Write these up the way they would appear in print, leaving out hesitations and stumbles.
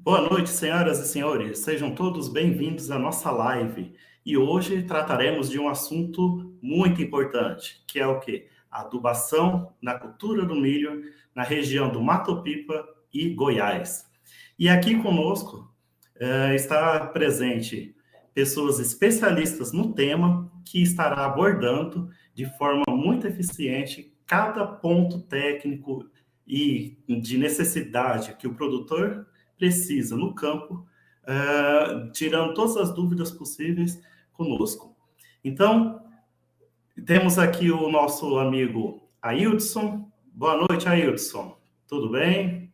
Boa noite, senhoras e senhores. Sejam todos bem-vindos à nossa live. E hoje trataremos de um assunto muito importante, que é o quê? A adubação na cultura do milho na região do Mato Pipa e Goiás. E aqui conosco está presente pessoas especialistas no tema que estará abordando de forma muito eficiente cada ponto técnico e de necessidade que o produtor precisa no campo, tirando todas as dúvidas possíveis conosco. Então, temos aqui o nosso amigo Ailton. Boa noite, Ailton. Tudo bem?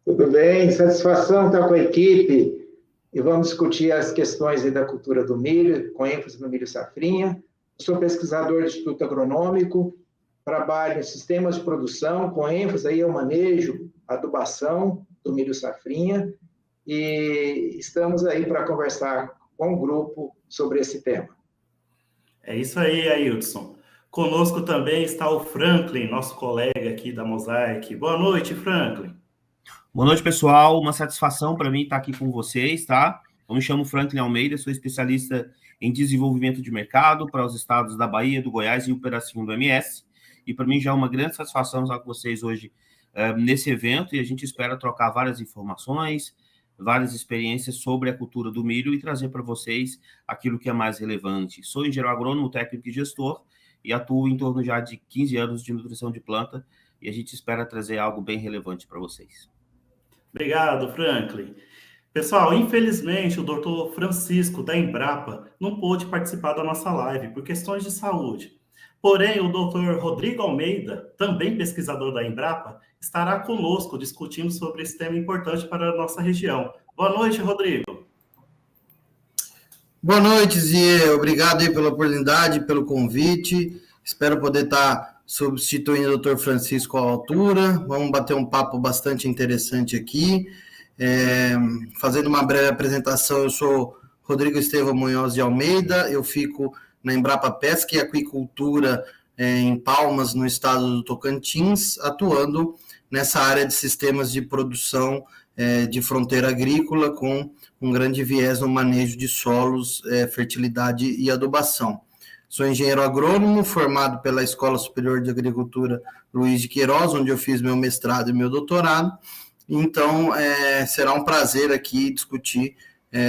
Tudo bem, satisfação estar com a equipe e vamos discutir as questões aí da cultura do milho, com ênfase no milho safrinha. Eu sou pesquisador do Instituto Agronômico, trabalho em sistemas de produção, com ênfase aí ao manejo, adubação do milho safrinha, e estamos aí para conversar com o grupo sobre esse tema. É isso aí, Ailton. Conosco também está o Franklin, nosso colega aqui da Mosaic. Boa noite, Franklin. Boa noite, pessoal. Uma satisfação para mim estar aqui com vocês, tá? Eu me chamo Franklin Almeida, sou especialista em desenvolvimento de mercado para os estados da Bahia, do Goiás e o pedacinho do MS. E para mim já é uma grande satisfação estar com vocês hoje nesse evento, e a gente espera trocar várias informações, várias experiências sobre a cultura do milho e trazer para vocês aquilo que é mais relevante. Sou engenheiro agrônomo, técnico e gestor e atuo em torno já de 15 anos de nutrição de planta, e a gente espera trazer algo bem relevante para vocês. Obrigado, Franklin. Pessoal, infelizmente o Dr. Francisco da Embrapa não pôde participar da nossa live por questões de saúde. Porém, o Dr. Rodrigo Almeida, também pesquisador da Embrapa, estará conosco discutindo sobre esse tema importante para a nossa região. Boa noite, Rodrigo. Boa noite, Zie. Obrigado aí pela oportunidade, pelo convite. Espero poder estar substituindo o Dr. Francisco à altura. Vamos bater um papo bastante interessante aqui. Fazendo uma breve apresentação, eu sou Rodrigo Estevão Munhoz de Almeida, eu fico na Embrapa Pesca e Aquicultura em Palmas, no estado do Tocantins, atuando nessa área de sistemas de produção de fronteira agrícola, com um grande viés no manejo de solos, fertilidade e adubação. Sou engenheiro agrônomo, formado pela Escola Superior de Agricultura Luiz de Queiroz, onde eu fiz meu mestrado e meu doutorado. Então, será um prazer aqui discutir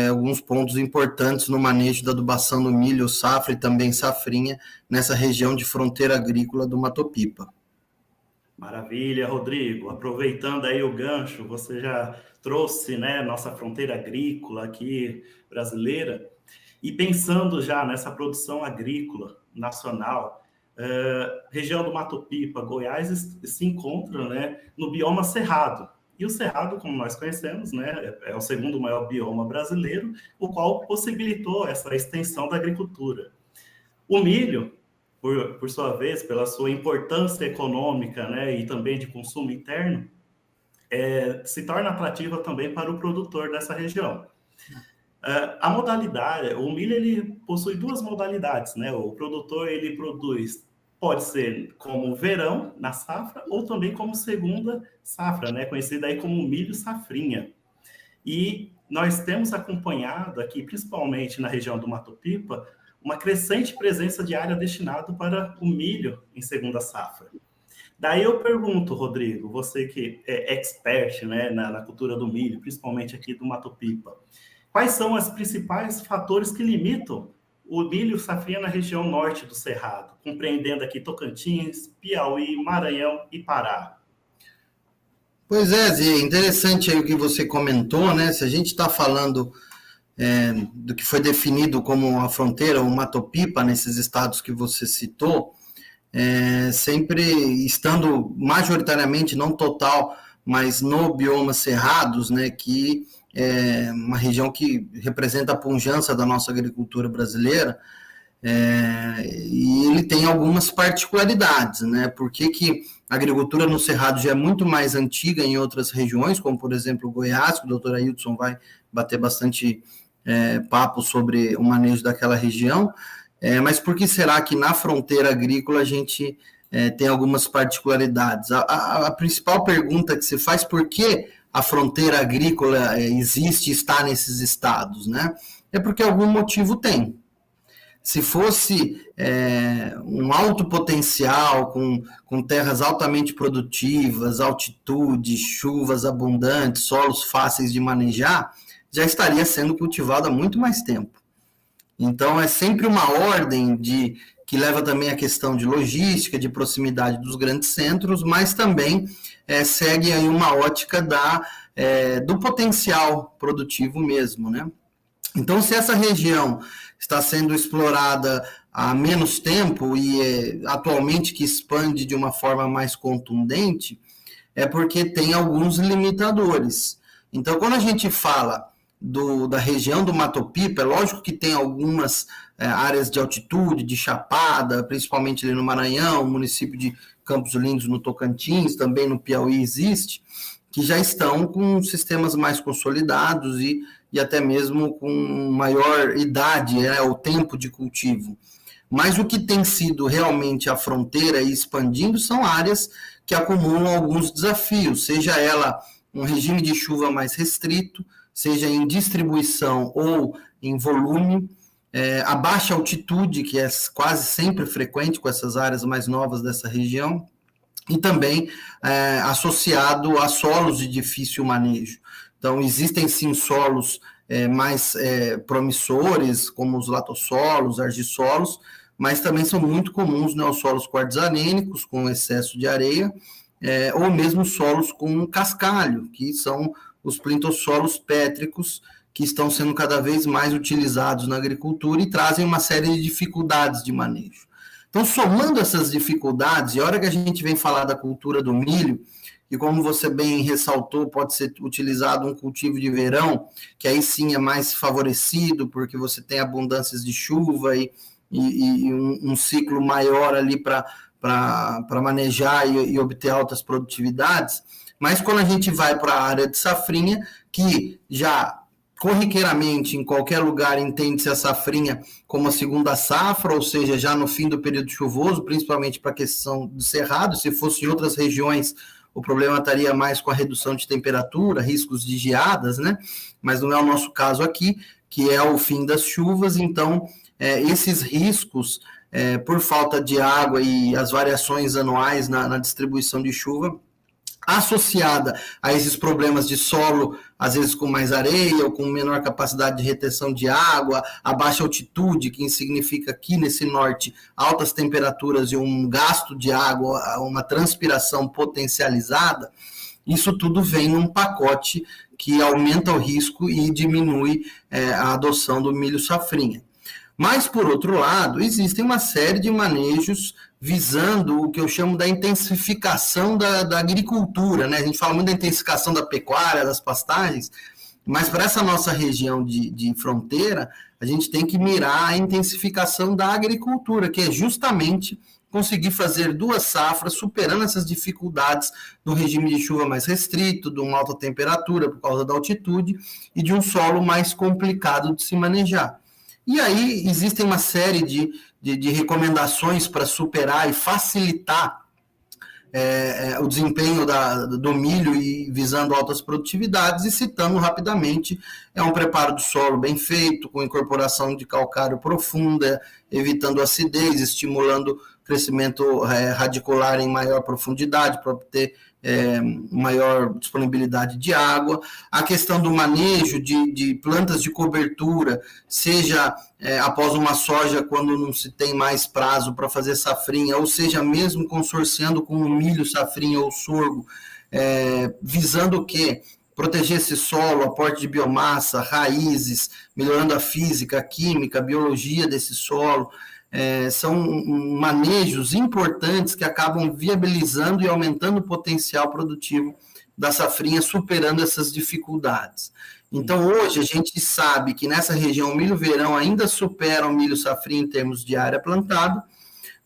alguns pontos importantes no manejo da adubação do milho, safra e também safrinha, nessa região de fronteira agrícola do Mato Pipa. Maravilha, Rodrigo. Aproveitando aí o gancho, você já trouxe, né, nossa fronteira agrícola aqui brasileira, e pensando já nessa produção agrícola nacional, região do Mato Pipa, Goiás, se encontra, né, no bioma cerrado. E o cerrado, como nós conhecemos, né, é o segundo maior bioma brasileiro, o qual possibilitou essa extensão da agricultura. O milho, por sua vez, pela sua importância econômica, né, e também de consumo interno, se torna atrativa também para o produtor dessa região. A modalidade, o milho, ele possui duas modalidades, né? O produtor, ele produz, pode ser como verão na safra ou também como segunda safra, né? Conhecida aí como milho safrinha. E nós temos acompanhado aqui, principalmente na região do Mato Pipa, uma crescente presença de área destinada para o milho em segunda safra. Daí eu pergunto, Rodrigo, você que é expert, né, na cultura do milho, principalmente aqui do Mato Pipa, quais são os principais fatores que limitam o milho safrinha na região norte do Cerrado, compreendendo aqui Tocantins, Piauí, Maranhão e Pará? Pois é, Zé, interessante aí o que você comentou, né? Se a gente está falando do que foi definido como a fronteira, o Mato Pipa, nesses estados que você citou, sempre estando majoritariamente, não total, mas no bioma cerrados, né, que é uma região que representa a pujança da nossa agricultura brasileira, e ele tem algumas particularidades, né? Por que a agricultura no Cerrado já é muito mais antiga em outras regiões, como, por exemplo, Goiás, que o doutor Ailton vai bater bastante papo sobre o manejo daquela região, mas por que será que na fronteira agrícola a gente tem algumas particularidades? A principal pergunta que se faz, por que a fronteira agrícola existe e está nesses estados, né? É porque algum motivo tem. Se fosse um alto potencial, com terras altamente produtivas, altitude, chuvas abundantes, solos fáceis de manejar, já estaria sendo cultivado há muito mais tempo. Então, é sempre uma ordem que leva também a questão de logística, de proximidade dos grandes centros, mas também segue aí uma ótica do potencial produtivo mesmo, né? Então, se essa região está sendo explorada há menos tempo e atualmente que expande de uma forma mais contundente, é porque tem alguns limitadores. Então, quando a gente fala da região do Mato Pipa, é lógico que tem algumas áreas de altitude, de chapada, principalmente ali no Maranhão, o município de Campos Lindos, no Tocantins, também no Piauí existe, que já estão com sistemas mais consolidados e até mesmo com maior idade, o tempo de cultivo. Mas o que tem sido realmente a fronteira e expandindo são áreas que acumulam alguns desafios, seja ela um regime de chuva mais restrito, seja em distribuição ou em volume, a baixa altitude, que é quase sempre frequente com essas áreas mais novas dessa região, e também associado a solos de difícil manejo. Então, existem sim solos mais promissores, como os latossolos, argissolos, mas também são muito comuns, né, os solos quartzanênicos, com excesso de areia, ou mesmo solos com cascalho, que são os plintossolos pétricos, que estão sendo cada vez mais utilizados na agricultura e trazem uma série de dificuldades de manejo. Então, somando essas dificuldades, e a hora que a gente vem falar da cultura do milho, e como você bem ressaltou, pode ser utilizado um cultivo de verão, que aí sim é mais favorecido, porque você tem abundâncias de chuva e um ciclo maior ali para manejar e obter altas produtividades. Mas quando a gente vai para a área de safrinha, que já corriqueiramente em qualquer lugar entende-se a safrinha como a segunda safra, ou seja, já no fim do período chuvoso, principalmente para a questão do cerrado. Se fosse em outras regiões, o problema estaria mais com a redução de temperatura, riscos de geadas, né? Mas não é o nosso caso aqui, que é o fim das chuvas. Então, esses riscos, por falta de água e as variações anuais na distribuição de chuva, associada a esses problemas de solo, às vezes com mais areia ou com menor capacidade de retenção de água, a baixa altitude, que significa aqui nesse norte altas temperaturas e um gasto de água, uma transpiração potencializada, isso tudo vem num pacote que aumenta o risco e diminui a adoção do milho safrinha. Mas, por outro lado, existem uma série de manejos visando o que eu chamo da intensificação da agricultura, né? A gente fala muito da intensificação da pecuária, das pastagens, mas para essa nossa região de fronteira, a gente tem que mirar a intensificação da agricultura, que é justamente conseguir fazer 2 safras, superando essas dificuldades do regime de chuva mais restrito, de uma alta temperatura por causa da altitude e de um solo mais complicado de se manejar. E aí existem uma série de recomendações para superar e facilitar o desempenho do milho e visando altas produtividades, e citando rapidamente, um preparo do solo bem feito, com incorporação de calcário profunda, evitando acidez, estimulando o crescimento radicular em maior profundidade para obter maior disponibilidade de água, a questão do manejo de plantas de cobertura, seja após uma soja, quando não se tem mais prazo para fazer safrinha, ou seja, mesmo consorciando com o milho, safrinha ou sorgo, visando o quê? Proteger esse solo, aporte de biomassa, raízes, melhorando a física, a química, a biologia desse solo. São manejos importantes que acabam viabilizando e aumentando o potencial produtivo da safrinha, superando essas dificuldades. Então, hoje, a gente sabe que nessa região o milho-verão ainda supera o milho-safrinha em termos de área plantada,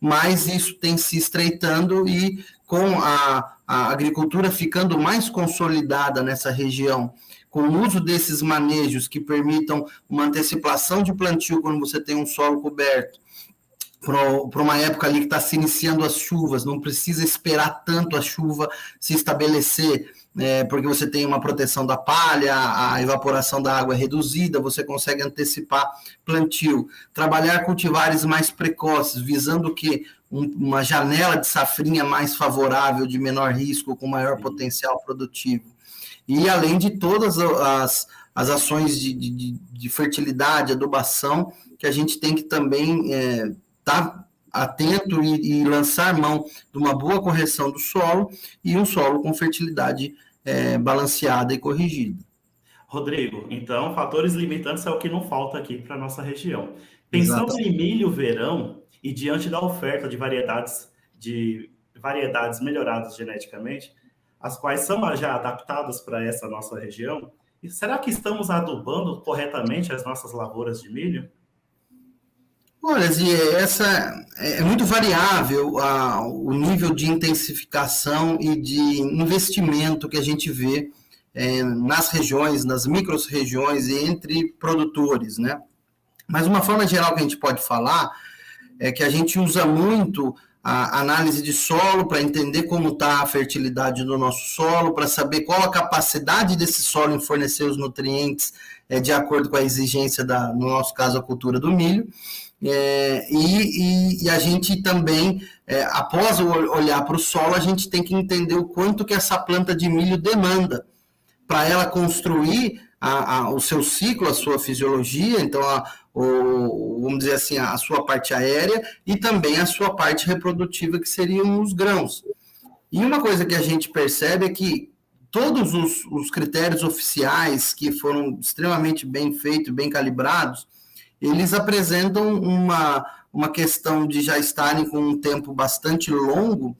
mas isso tem se estreitando e com a agricultura ficando mais consolidada nessa região, com o uso desses manejos que permitam uma antecipação de plantio quando você tem um solo coberto, para uma época ali que está se iniciando as chuvas, não precisa esperar tanto a chuva se estabelecer, porque você tem uma proteção da palha, a evaporação da água é reduzida, você consegue antecipar plantio. Trabalhar cultivares mais precoces, visando que uma janela de safrinha mais favorável, de menor risco, com maior potencial produtivo. E além de todas as ações de fertilidade, adubação, que a gente tem que também estar atento e lançar mão de uma boa correção do solo e um solo com fertilidade balanceada e corrigida. Rodrigo, então, fatores limitantes é o que não falta aqui para a nossa região. Pensando em milho verão e diante da oferta de variedades melhoradas geneticamente, as quais são já adaptadas para essa nossa região, e será que estamos adubando corretamente as nossas lavouras de milho? Olha, Zia, essa é muito variável o nível de intensificação e de investimento que a gente vê nas regiões, nas micro-regiões e entre produtores, né? Mas uma forma geral que a gente pode falar é que a gente usa muito a análise de solo para entender como está a fertilidade do nosso solo, para saber qual a capacidade desse solo em fornecer os nutrientes de acordo com a exigência no nosso caso, a cultura do milho. E a gente também, após olhar para o solo, a gente tem que entender o quanto que essa planta de milho demanda para ela construir o seu ciclo, a sua fisiologia, então, vamos dizer assim, a sua parte aérea e também a sua parte reprodutiva, que seriam os grãos. E uma coisa que a gente percebe é que todos os critérios oficiais que foram extremamente bem feitos, bem calibrados, eles apresentam uma questão de já estarem com um tempo bastante longo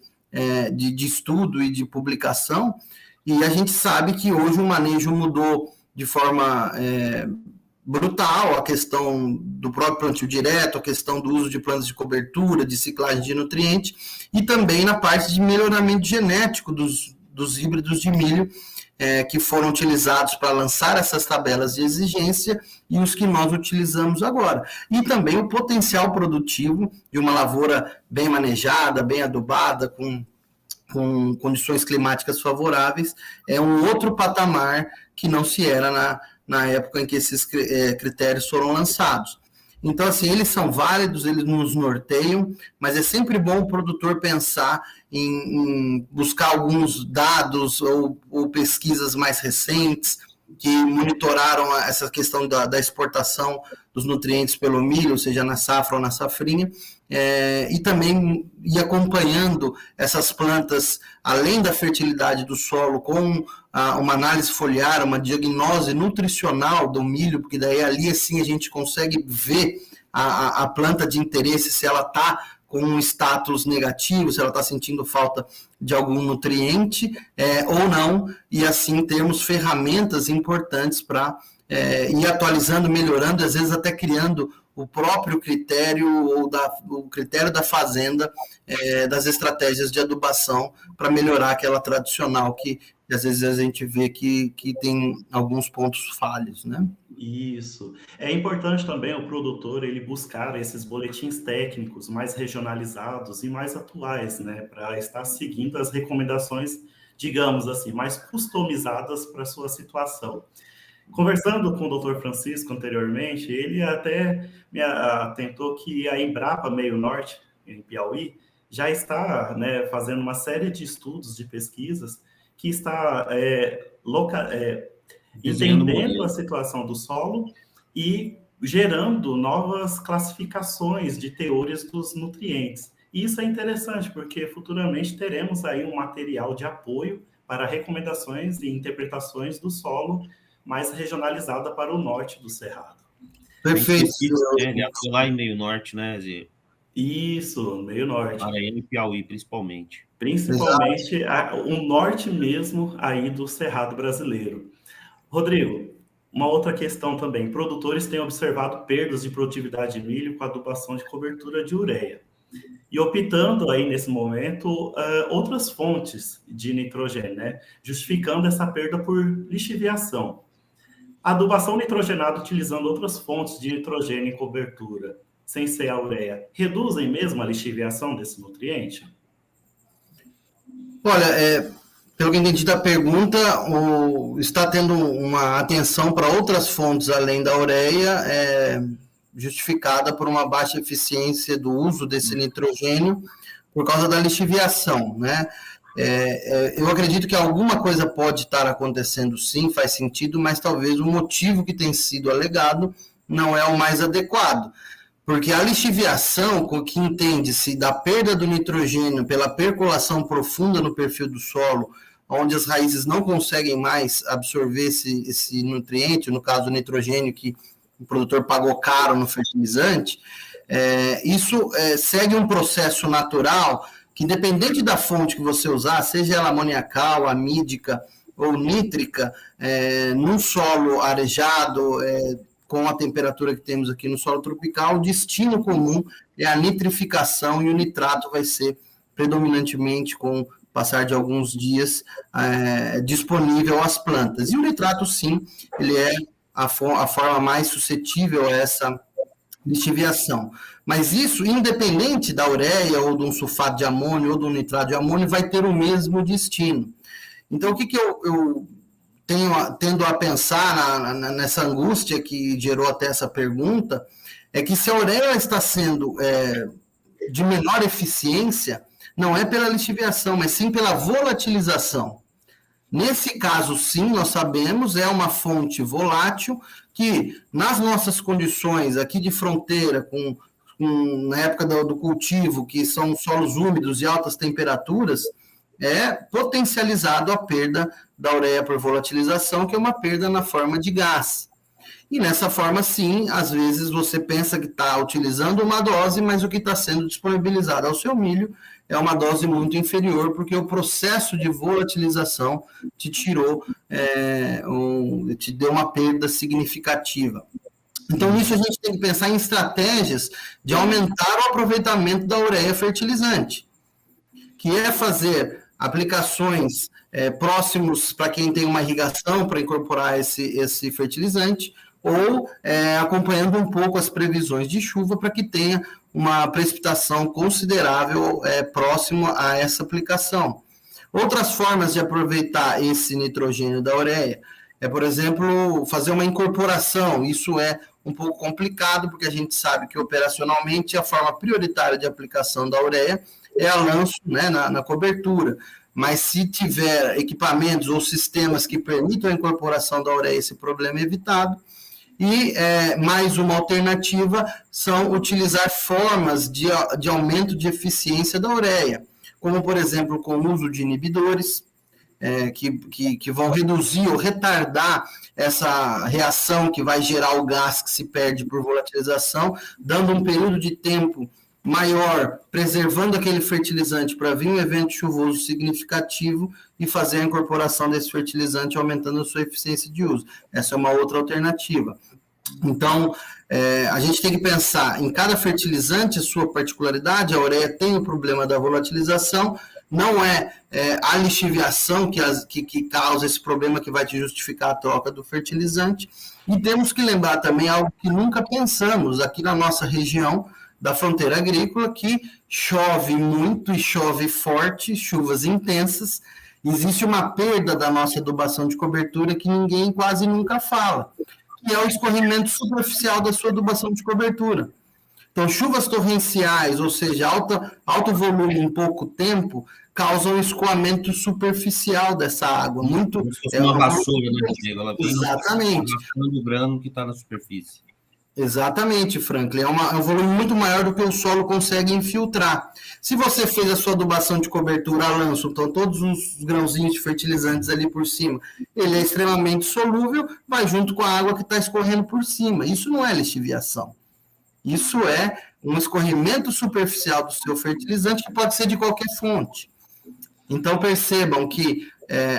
de estudo e de publicação, e a gente sabe que hoje o manejo mudou de forma brutal, a questão do próprio plantio direto, a questão do uso de plantas de cobertura, de ciclagem de nutriente, e também na parte de melhoramento genético dos híbridos de milho, que foram utilizados para lançar essas tabelas de exigência e os que nós utilizamos agora. E também o potencial produtivo de uma lavoura bem manejada, bem adubada, com condições climáticas favoráveis, é um outro patamar que não se era na época em que esses critérios foram lançados. Então, assim, eles são válidos, eles nos norteiam, mas é sempre bom o produtor pensar em buscar alguns dados ou pesquisas mais recentes que monitoraram essa questão da exportação dos nutrientes pelo milho, seja na safra ou na safrinha, e também ir acompanhando essas plantas, além da fertilidade do solo, com uma análise foliar, uma diagnose nutricional do milho, porque daí ali assim a gente consegue ver a planta de interesse, se ela está com um status negativo, se ela está sentindo falta de algum nutriente ou não, e assim termos ferramentas importantes para ir atualizando, melhorando, às vezes até criando o próprio critério ou o critério da fazenda, das estratégias de adubação para melhorar aquela tradicional que às vezes a gente vê que tem alguns pontos falhos, né? Isso. É importante também o produtor ele buscar esses boletins técnicos mais regionalizados e mais atuais, né, para estar seguindo as recomendações, digamos assim, mais customizadas para a sua situação. Conversando com o Dr. Francisco anteriormente, ele até me atentou que a Embrapa Meio Norte, em Piauí, já está, né, fazendo uma série de estudos, de pesquisas, que está entendendo a situação do solo e gerando novas classificações de teores dos nutrientes. E isso é interessante, porque futuramente teremos aí um material de apoio para recomendações e interpretações do solo mais regionalizada para o norte do Cerrado. Perfeito. Lá em Meio Norte, né, Zé? Isso, Meio Norte. Maranhão e Piauí, principalmente. Principalmente o norte mesmo aí do Cerrado brasileiro. Rodrigo, uma outra questão também. Produtores têm observado perdas de produtividade de milho com a adubação de cobertura de ureia. E optando aí, nesse momento, outras fontes de nitrogênio, né? Justificando essa perda por lixiviação. A adubação nitrogenada utilizando outras fontes de nitrogênio em cobertura, sem ser a ureia, reduzem mesmo a lixiviação desse nutriente? Olha, pelo que entendi da pergunta, está tendo uma atenção para outras fontes além da ureia, justificada por uma baixa eficiência do uso desse nitrogênio por causa da lixiviação, né? Eu acredito que alguma coisa pode estar acontecendo, sim, faz sentido, mas talvez o motivo que tem sido alegado não é o mais adequado. Porque a lixiviação, que entende-se da perda do nitrogênio pela percolação profunda no perfil do solo, onde as raízes não conseguem mais absorver esse nutriente, no caso do nitrogênio, que o produtor pagou caro no fertilizante, isso segue um processo natural que, independente da fonte que você usar, seja ela amoniacal, amídica ou nítrica, num solo arejado, com a temperatura que temos aqui no solo tropical, o destino comum é a nitrificação e o nitrato vai ser predominantemente, com o passar de alguns dias, disponível às plantas. E o nitrato, sim, ele é a forma mais suscetível a essa lixiviação. Mas isso, independente da ureia, ou de um sulfato de amônio, ou de um nitrato de amônio, vai ter o mesmo destino. Então, o que eu tendo a pensar nessa angústia que gerou até essa pergunta, é que se a ureia está sendo de menor eficiência, não é pela lixiviação, mas sim pela volatilização. Nesse caso, sim, nós sabemos, é uma fonte volátil que, nas nossas condições aqui de fronteira, na época do cultivo, que são solos úmidos e altas temperaturas, é potencializado a perda da ureia por volatilização, que é uma perda na forma de gás. E nessa forma, sim, às vezes você pensa que está utilizando uma dose, mas o que está sendo disponibilizado ao seu milho é uma dose muito inferior, porque o processo de volatilização te tirou, te deu uma perda significativa. Então, nisso a gente tem que pensar em estratégias de aumentar o aproveitamento da ureia fertilizante, que é fazer aplicações próximos para quem tem uma irrigação para incorporar esse fertilizante, ou acompanhando um pouco as previsões de chuva para que tenha uma precipitação considerável próximo a essa aplicação. Outras formas de aproveitar esse nitrogênio da ureia por exemplo, fazer uma incorporação. Isso é um pouco complicado, porque a gente sabe que operacionalmente a forma prioritária de aplicação da ureia é a lanço, né, na cobertura. Mas se tiver equipamentos ou sistemas que permitam a incorporação da ureia, esse problema é evitado. E mais uma alternativa são utilizar formas de aumento de eficiência da ureia, como, por exemplo, com o uso de inibidores, que vão reduzir ou retardar essa reação que vai gerar o gás que se perde por volatilização, dando um período de tempo maior, preservando aquele fertilizante para vir um evento chuvoso significativo e fazer a incorporação desse fertilizante, aumentando a sua eficiência de uso. Essa é uma outra alternativa. Então, a gente tem que pensar em cada fertilizante, a sua particularidade. A ureia tem o problema da volatilização, não é a lixiviação que causa esse problema que vai te justificar a troca do fertilizante. E temos que lembrar também algo que nunca pensamos aqui na nossa região da fronteira agrícola, que chove muito e chove forte, chuvas intensas. Existe uma perda da nossa adubação de cobertura que ninguém quase nunca fala, que é o escorrimento superficial da sua adubação de cobertura. Então, chuvas torrenciais, ou seja, alto volume em pouco tempo, causam um escoamento superficial dessa água. Muito, uma vassoura, né, Diego? Ela vem exatamente. O grano que está na superfície. Exatamente, Franklin. É um volume muito maior do que o solo consegue infiltrar. Se você fez a sua adubação de cobertura a lanço, então todos os grãozinhos de fertilizantes ali por cima, ele é extremamente solúvel, vai junto com a água que está escorrendo por cima. Isso não é lixiviação. Isso é um escorrimento superficial do seu fertilizante, que pode ser de qualquer fonte. Então, percebam que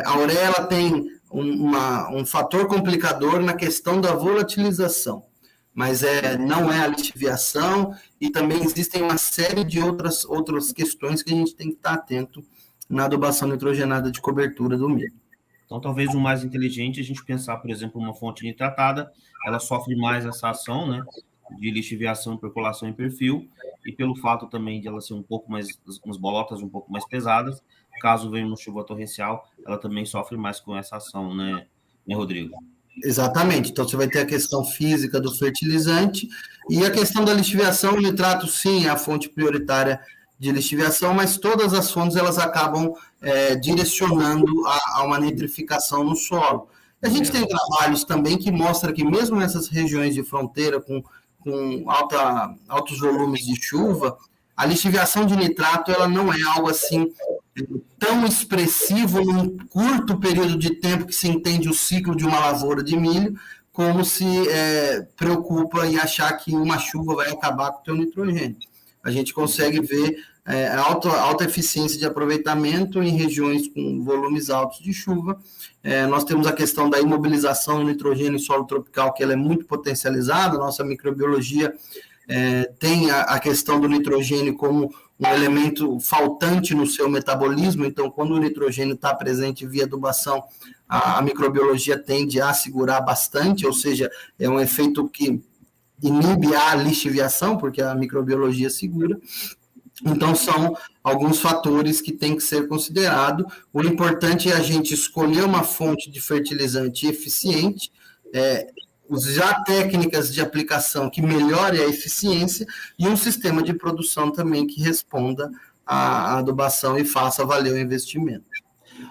a ureia tem um fator complicador na questão da volatilização, mas não é a lixiviação, e também existem uma série de outras questões que a gente tem que estar atento na adubação nitrogenada de cobertura do milho. Então, talvez o mais inteligente é a gente pensar, por exemplo, uma fonte nitratada, ela sofre mais essa ação, né, de lixiviação, percolação em perfil, e pelo fato também de ela ser um pouco mais, umas bolotas um pouco mais pesadas, caso venha uma chuva torrencial, ela também sofre mais com essa ação, né, Rodrigo? Exatamente. Então, você vai ter a questão física do fertilizante e a questão da lixiviação. O nitrato, sim, é a fonte prioritária de lixiviação, mas todas as fontes elas acabam direcionando a uma nitrificação no solo. A gente tem trabalhos também que mostram que mesmo nessas regiões de fronteira com altos volumes de chuva, a lixiviação de nitrato ela não é algo assim tão expressivo num curto período de tempo que se entende o ciclo de uma lavoura de milho, como se preocupa em achar que uma chuva vai acabar com o teu nitrogênio. A gente consegue ver alta eficiência de aproveitamento em regiões com volumes altos de chuva. Nós temos a questão da imobilização do nitrogênio em solo tropical, que ela é muito potencializada. A nossa microbiologia tem a questão do nitrogênio como um elemento faltante no seu metabolismo, então, quando o nitrogênio está presente via adubação, a microbiologia tende a segurar bastante, ou seja, é um efeito que inibe a lixiviação, porque a microbiologia segura. Então, são alguns fatores que têm que ser considerados. O importante é a gente escolher uma fonte de fertilizante eficiente, usar técnicas de aplicação que melhore a eficiência e um sistema de produção também que responda à adubação e faça valer o investimento.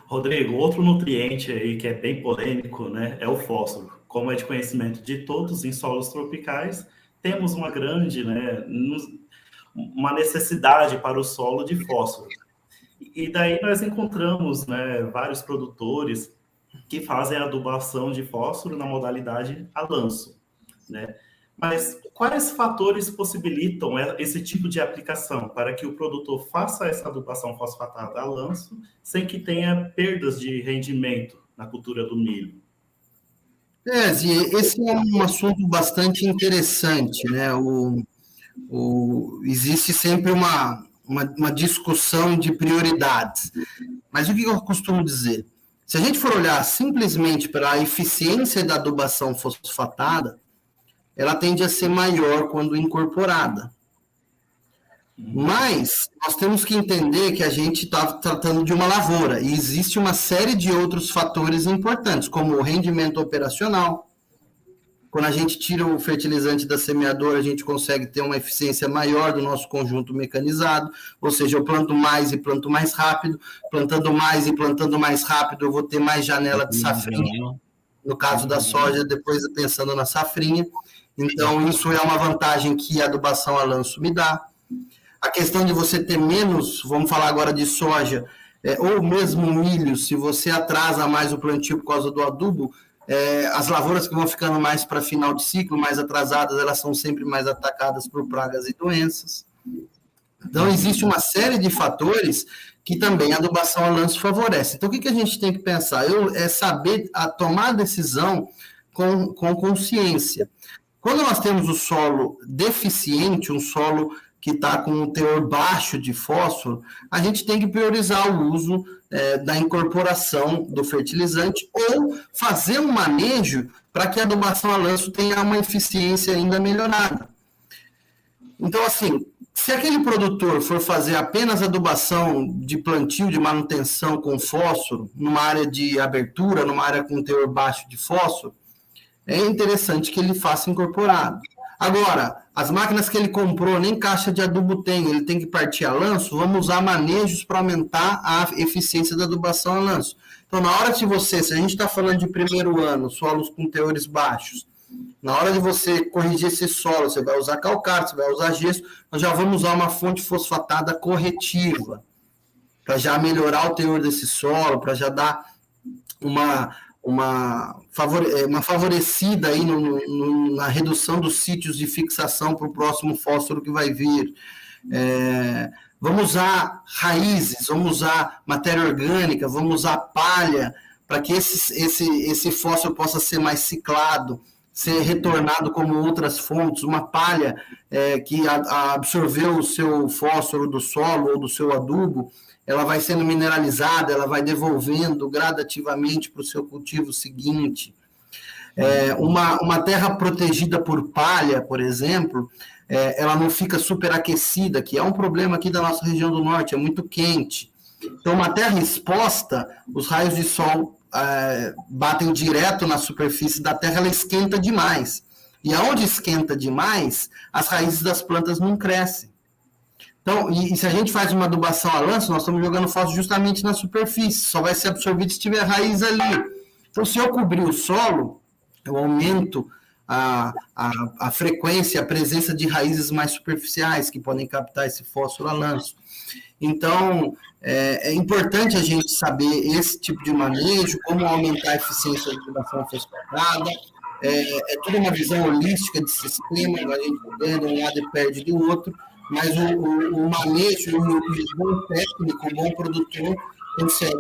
Rodrigo, outro nutriente aí que é bem polêmico, né, é o fósforo. Como é de conhecimento de todos, em solos tropicais, temos uma grande, né, uma necessidade para o solo de fósforo. E daí nós encontramos, né, vários produtores que fazem a adubação de fósforo na modalidade a lanço, né? Mas quais fatores possibilitam esse tipo de aplicação para que o produtor faça essa adubação fosfatada a lanço sem que tenha perdas de rendimento na cultura do milho? Esse é um assunto bastante interessante, né? Existe sempre uma discussão de prioridades. Mas o que eu costumo dizer? Se a gente for olhar simplesmente para a eficiência da adubação fosfatada, ela tende a ser maior quando incorporada. Mas nós temos que entender que a gente está tratando de uma lavoura e existe uma série de outros fatores importantes, como o rendimento operacional. Quando a gente tira o fertilizante da semeadora, a gente consegue ter uma eficiência maior do nosso conjunto mecanizado, ou seja, eu planto mais e planto mais rápido, plantando mais e plantando mais rápido, eu vou ter mais janela de safrinha, no caso da soja, depois pensando na safrinha. Então, isso é uma vantagem que a adubação a lanço me dá. A questão de você ter menos, vamos falar agora de soja, ou mesmo milho, se você atrasa mais o plantio por causa do adubo, as lavouras que vão ficando mais para final de ciclo, mais atrasadas, elas são sempre mais atacadas por pragas e doenças. Então, existe uma série de fatores que também a adubação a lanço favorece. Então, o que a gente tem que pensar? É saber tomar a decisão com consciência. Quando nós temos o solo deficiente, um solo que está com um teor baixo de fósforo, a gente tem que priorizar o uso da incorporação do fertilizante ou fazer um manejo para que a adubação a lanço tenha uma eficiência ainda melhorada. Então, assim, se aquele produtor for fazer apenas adubação de plantio, de manutenção com fósforo, numa área de abertura, numa área com teor baixo de fósforo, é interessante que ele faça incorporado. Agora, as máquinas que ele comprou, nem caixa de adubo tem, ele tem que partir a lanço, vamos usar manejos para aumentar a eficiência da adubação a lanço. Então, na hora de você, se a gente está falando de primeiro ano, solos com teores baixos, na hora de você corrigir esse solo, você vai usar calcário, você vai usar gesso, nós já vamos usar uma fonte fosfatada corretiva, para já melhorar o teor desse solo, para já dar uma favorecida aí na redução dos sítios de fixação para o próximo fósforo que vai vir. Vamos usar raízes, vamos usar matéria orgânica, vamos usar palha, para que esse fósforo possa ser mais ciclado, ser retornado como outras fontes. Uma palha que absorveu o seu fósforo do solo ou do seu adubo, ela vai sendo mineralizada, ela vai devolvendo gradativamente para o seu cultivo seguinte. Uma terra protegida por palha, por exemplo, ela não fica superaquecida, que é um problema aqui da nossa região do norte, é muito quente. Então, uma terra exposta, os raios de sol batem direto na superfície da terra, ela esquenta demais. E aonde esquenta demais, as raízes das plantas não crescem. Então, e se a gente faz uma adubação a lanço, nós estamos jogando fósforo justamente na superfície, só vai ser absorvido se tiver raiz ali. Então, se eu cobrir o solo, eu aumento a frequência, a presença de raízes mais superficiais que podem captar esse fósforo a lanço. Então, é importante a gente saber esse tipo de manejo, como aumentar a eficiência da adubação fosfatada. É toda uma visão holística de sistema, a gente ganha de um lado e perde do outro, mas o manejo, o bom técnico, o bom produtor, consegue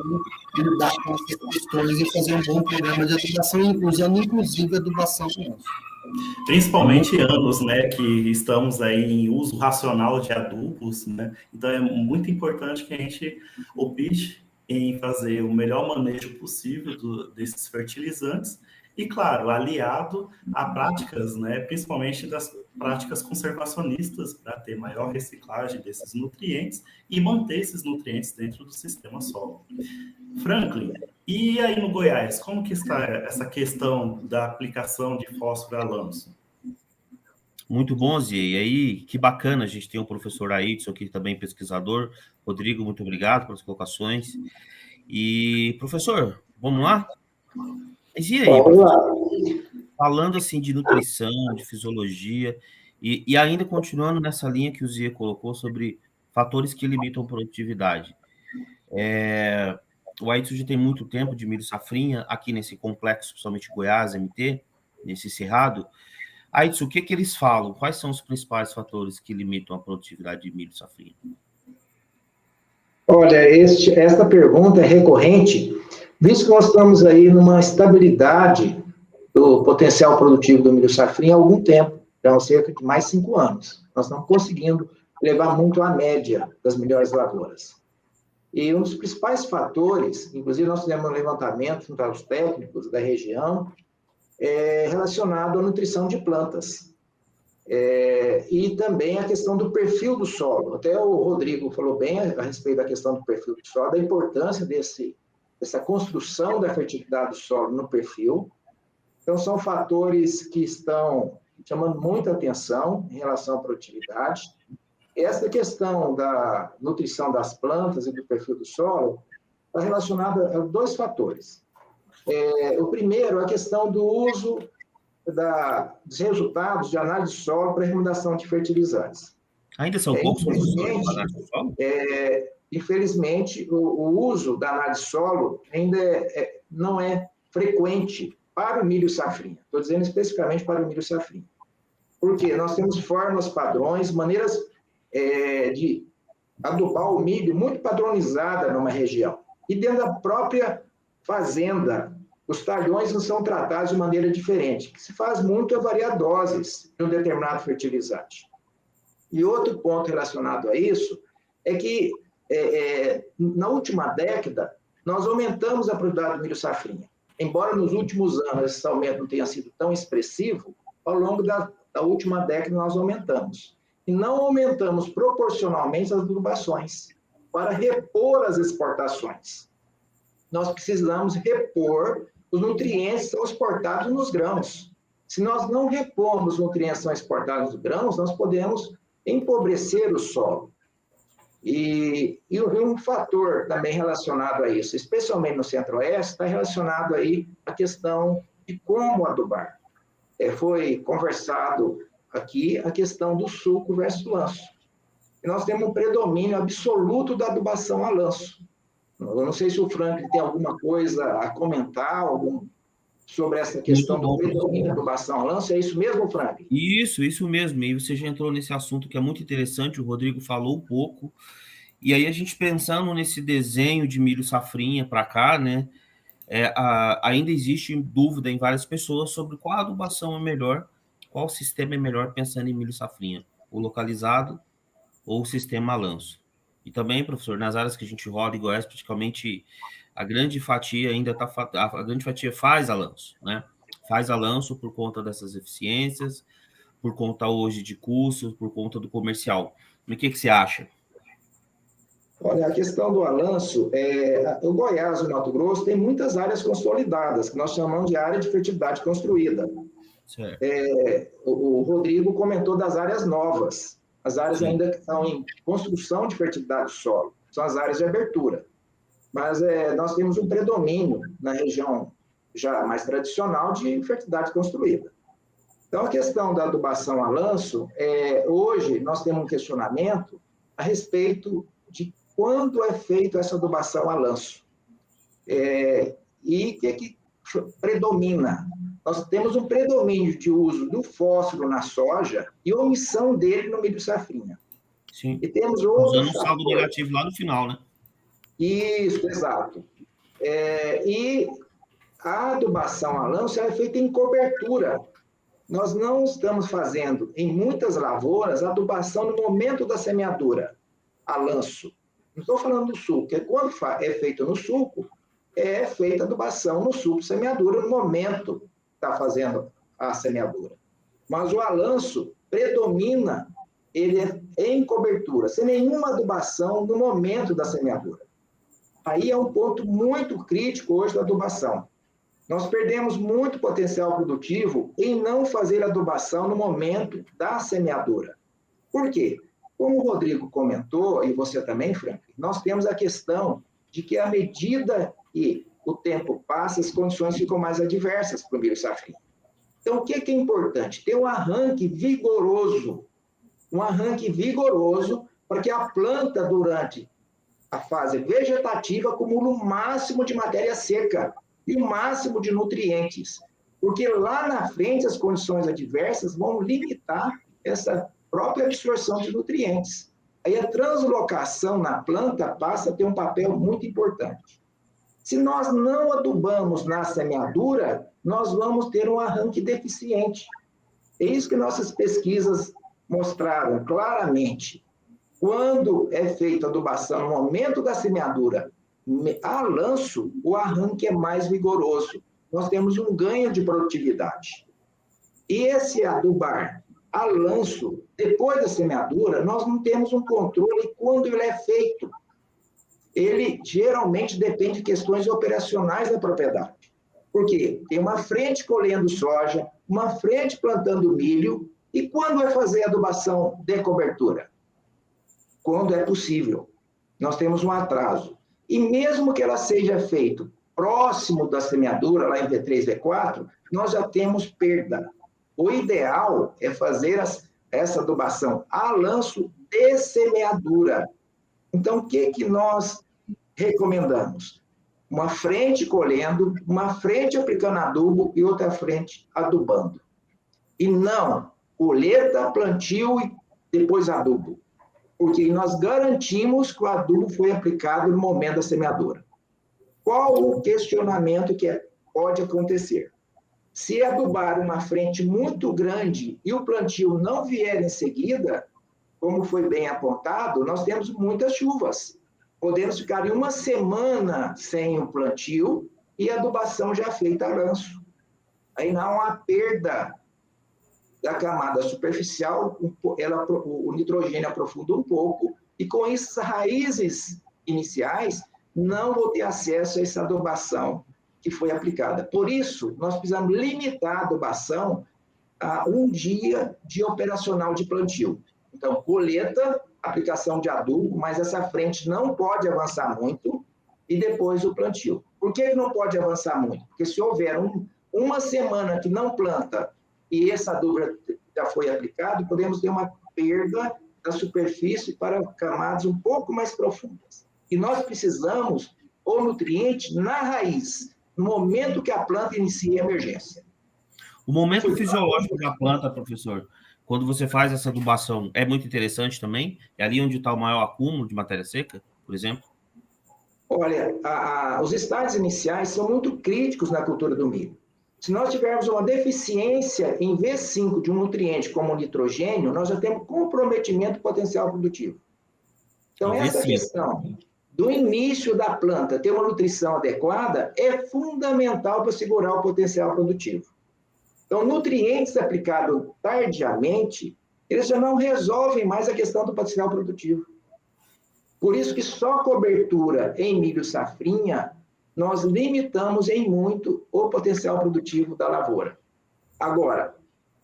lidar com essas questões e fazer um bom programa de adubação, usando inclusive a adubação nossa. Principalmente anos, né, que estamos aí em uso racional de adubos, né? Então é muito importante que a gente opte em fazer o melhor manejo possível desses fertilizantes e, claro, aliado a práticas, né, principalmente das práticas conservacionistas para ter maior reciclagem desses nutrientes e manter esses nutrientes dentro do sistema solo. Franklin, e aí no Goiás, como que está essa questão da aplicação de fósforo a lanço? Muito bom, Zia. E aí, que bacana, a gente tem o professor Aidson aqui também, pesquisador. Rodrigo, muito obrigado pelas colocações. E, professor, vamos lá? Mas e aí, professor? Falando assim de nutrição, de fisiologia, e ainda continuando nessa linha que o Zia colocou sobre fatores que limitam a produtividade. O Aidson já tem muito tempo de milho safrinha aqui nesse complexo, principalmente Goiás, MT, nesse cerrado. Aidson, o que eles falam? Quais são os principais fatores que limitam a produtividade de milho safrinha? Olha, esta pergunta é recorrente, visto que nós estamos aí numa estabilidade do potencial produtivo do milho safrinha há algum tempo, já há cerca de mais 5 anos. Nós estamos conseguindo levar muito à média das melhores lavouras. E um dos principais fatores, inclusive nós fizemos um levantamento junto aos técnicos da região, relacionado à nutrição de plantas. E também a questão do perfil do solo. Até o Rodrigo falou bem a respeito da questão do perfil do solo, da importância dessa construção da fertilidade do solo no perfil. Então, são fatores que estão chamando muita atenção em relação à produtividade. Essa questão da nutrição das plantas e do perfil do solo está relacionada a 2 fatores. O primeiro é a questão do uso dos resultados de análise de solo para recomendação de fertilizantes. Ainda são poucos professores para análise de solo? Infelizmente, o uso da análise de solo ainda não é frequente para o milho safrinha. Estou dizendo especificamente para o milho safrinha. Porque nós temos formas, padrões, maneiras de adubar o milho muito padronizada numa região. E dentro da própria fazenda, os talhões não são tratados de maneira diferente. O que se faz muito é variar doses de um determinado fertilizante. E outro ponto relacionado a isso é que, na última década, nós aumentamos a produtividade do milho safrinha. Embora nos últimos anos esse aumento não tenha sido tão expressivo, ao longo da última década nós aumentamos. E não aumentamos proporcionalmente as adubações para repor as exportações. Nós precisamos repor os nutrientes que são exportados nos grãos. Se nós não repomos os nutrientes que são exportados nos grãos, nós podemos empobrecer o solo. E um fator também relacionado a isso, especialmente no Centro-Oeste, está relacionado aí à questão de como adubar. Foi conversado aqui a questão do suco versus lanço. E nós temos um predomínio absoluto da adubação a lanço. Eu não sei se o Franklin tem alguma coisa a comentar sobre essa questão do predomínio da adubação a lanço. É isso mesmo, Franklin? Isso mesmo. E você já entrou nesse assunto que é muito interessante, o Rodrigo falou um pouco. E aí a gente pensando nesse desenho de milho safrinha para cá, né? Ainda existe dúvida em várias pessoas sobre qual adubação é melhor, qual sistema é melhor pensando em milho safrinha, o localizado ou o sistema a lanço. E também, professor, nas áreas que a gente roda em Goiás, praticamente a grande fatia a grande fatia faz a lanço, né? Faz a lanço por conta dessas eficiências, por conta hoje de custos, por conta do comercial. O que você acha? Olha, a questão do alanço, o Goiás e o Mato Grosso tem muitas áreas consolidadas, que nós chamamos de área de fertilidade construída. Certo. O Rodrigo comentou das áreas novas, as áreas ainda que estão em construção de fertilidade do solo, são as áreas de abertura. Mas nós temos um predomínio na região já mais tradicional de fertilidade construída. Então, a questão da adubação a lanço, hoje nós temos um questionamento a respeito de quando é feita essa adubação a lanço. E o que predomina? Nós temos um predomínio de uso do fósforo na soja e omissão dele no milho safrinha. Sim. E temos outros usando um saldo negativo lá no final, né? Isso, exato. E a adubação a lanço é feita em cobertura. Nós não estamos fazendo, em muitas lavouras, adubação no momento da semeadura, a lanço. Não estou falando do sulco, porque quando é feito no sulco, é feita adubação no sulco semeadura no momento que está fazendo a semeadura. Mas o alanço predomina, ele é em cobertura, sem nenhuma adubação no momento da semeadura. Aí é um ponto muito crítico hoje da adubação. Nós perdemos muito potencial produtivo em não fazer adubação no momento da semeadura. Por quê? Como o Rodrigo comentou, e você também, Frank, nós temos a questão de que, à medida que o tempo passa, as condições ficam mais adversas para o milho safrinha. Então, o que é importante? Ter um arranque vigoroso para que a planta, durante a fase vegetativa, acumule o máximo de matéria seca e o máximo de nutrientes, porque lá na frente as condições adversas vão limitar essa própria absorção de nutrientes. Aí a translocação na planta passa a ter um papel muito importante. Se nós não adubamos na semeadura, nós vamos ter um arranque deficiente. É isso que nossas pesquisas mostraram claramente. Quando é feita a adubação no momento da semeadura, a lanço, o arranque é mais vigoroso. Nós temos um ganho de produtividade. E esse adubar a lanço, depois da semeadura, nós não temos um controle quando ele é feito. Ele geralmente depende de questões operacionais da propriedade. Porque tem uma frente colhendo soja, uma frente plantando milho, e quando vai fazer a adubação de cobertura? Quando é possível. Nós temos um atraso. E mesmo que ela seja feita próximo da semeadura, lá em V3, V4, nós já temos perda. O ideal é fazer essa adubação a lanço de semeadura. Então, o que nós recomendamos? Uma frente colhendo, uma frente aplicando adubo e outra frente adubando. E não colheita, plantio e depois adubo. Porque nós garantimos que o adubo foi aplicado no momento da semeadura. Qual o questionamento que pode acontecer? Se adubar uma frente muito grande e o plantio não vier em seguida, como foi bem apontado, nós temos muitas chuvas. Podemos ficar em uma semana sem o plantio e a adubação já feita a lanço. Aí não há uma perda da camada superficial, o nitrogênio aprofunda um pouco, e com isso as raízes iniciais não vão ter acesso a essa adubação que foi aplicada. Por isso, nós precisamos limitar a adubação a um dia de operacional de plantio. Então, colheita, aplicação de adubo, mas essa frente não pode avançar muito, e depois o plantio. Por que não pode avançar muito? Porque se houver uma semana que não planta e essa adubo já foi aplicado, podemos ter uma perda da superfície para camadas um pouco mais profundas. E nós precisamos o nutriente na raiz, no momento que a planta inicia a emergência. O momento fisiológico da planta, professor, quando você faz essa adubação, é muito interessante também? É ali onde está o maior acúmulo de matéria seca, por exemplo? Olha, os estágios iniciais são muito críticos na cultura do milho. Se nós tivermos uma deficiência em V5 de um nutriente como o nitrogênio, nós já temos comprometimento potencial produtivo. Então, essa questão do início da planta ter uma nutrição adequada é fundamental para segurar o potencial produtivo. Então, nutrientes aplicados tardiamente, eles já não resolvem mais a questão do potencial produtivo. Por isso que só cobertura em milho safrinha, nós limitamos em muito o potencial produtivo da lavoura. Agora,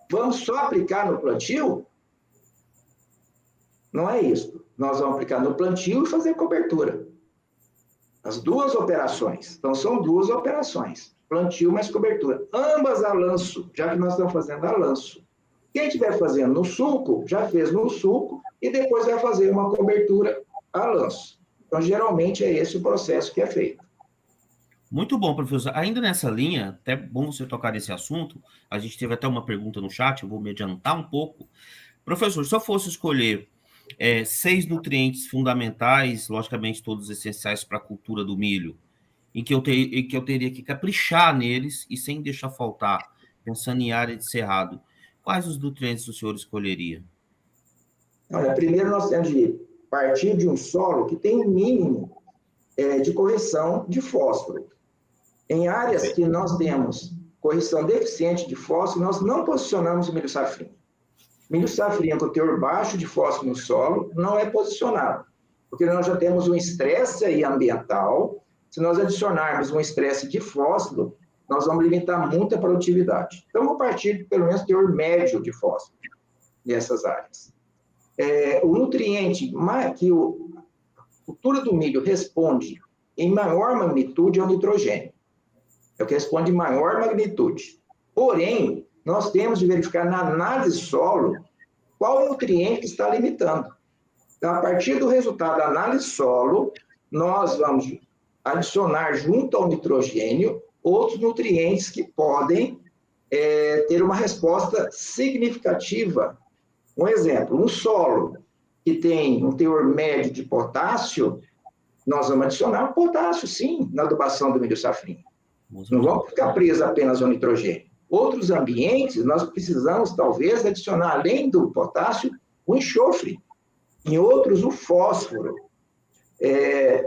vamos só aplicar no plantio? Não é isso. Nós vamos aplicar no plantio e fazer cobertura. As duas operações. Então, são duas operações. Plantio mais cobertura. Ambas a lanço, já que nós estamos fazendo a lanço. Quem estiver fazendo no sulco, já fez no sulco e depois vai fazer uma cobertura a lanço. Então, geralmente, é esse o processo que é feito. Muito bom, professor. Ainda nessa linha, até bom você tocar nesse assunto, a gente teve até uma pergunta no chat, eu vou me adiantar um pouco. Professor, se eu fosse escolher 6 nutrientes fundamentais, logicamente todos essenciais para a cultura do milho, em que eu teria que caprichar neles e sem deixar faltar, pensando em área de cerrado, quais os nutrientes o senhor escolheria? Olha, primeiro nós temos de partir de um solo que tem um mínimo de correção de fósforo. Em áreas que nós temos correção deficiente de fósforo, nós não posicionamos o milho safrinha. Milho safrinha com teor baixo de fósforo no solo não é posicionado, porque nós já temos um estresse aí ambiental. Se nós adicionarmos um estresse de fósforo, nós vamos limitar muito a produtividade. Então, vou partir pelo menos teor médio de fósforo nessas áreas. O nutriente que a cultura do milho responde em maior magnitude é o nitrogênio. É o que responde em maior magnitude. Porém, nós temos de verificar na análise solo qual o nutriente que está limitando. Então, a partir do resultado da análise solo, nós vamos adicionar junto ao nitrogênio outros nutrientes que podem ter uma resposta significativa. Um exemplo, um solo que tem um teor médio de potássio, nós vamos adicionar potássio, sim, na adubação do milho safrinha. Não vamos ficar presos apenas ao nitrogênio. Outros ambientes, nós precisamos, talvez, adicionar, além do potássio, o enxofre. Em outros, o fósforo.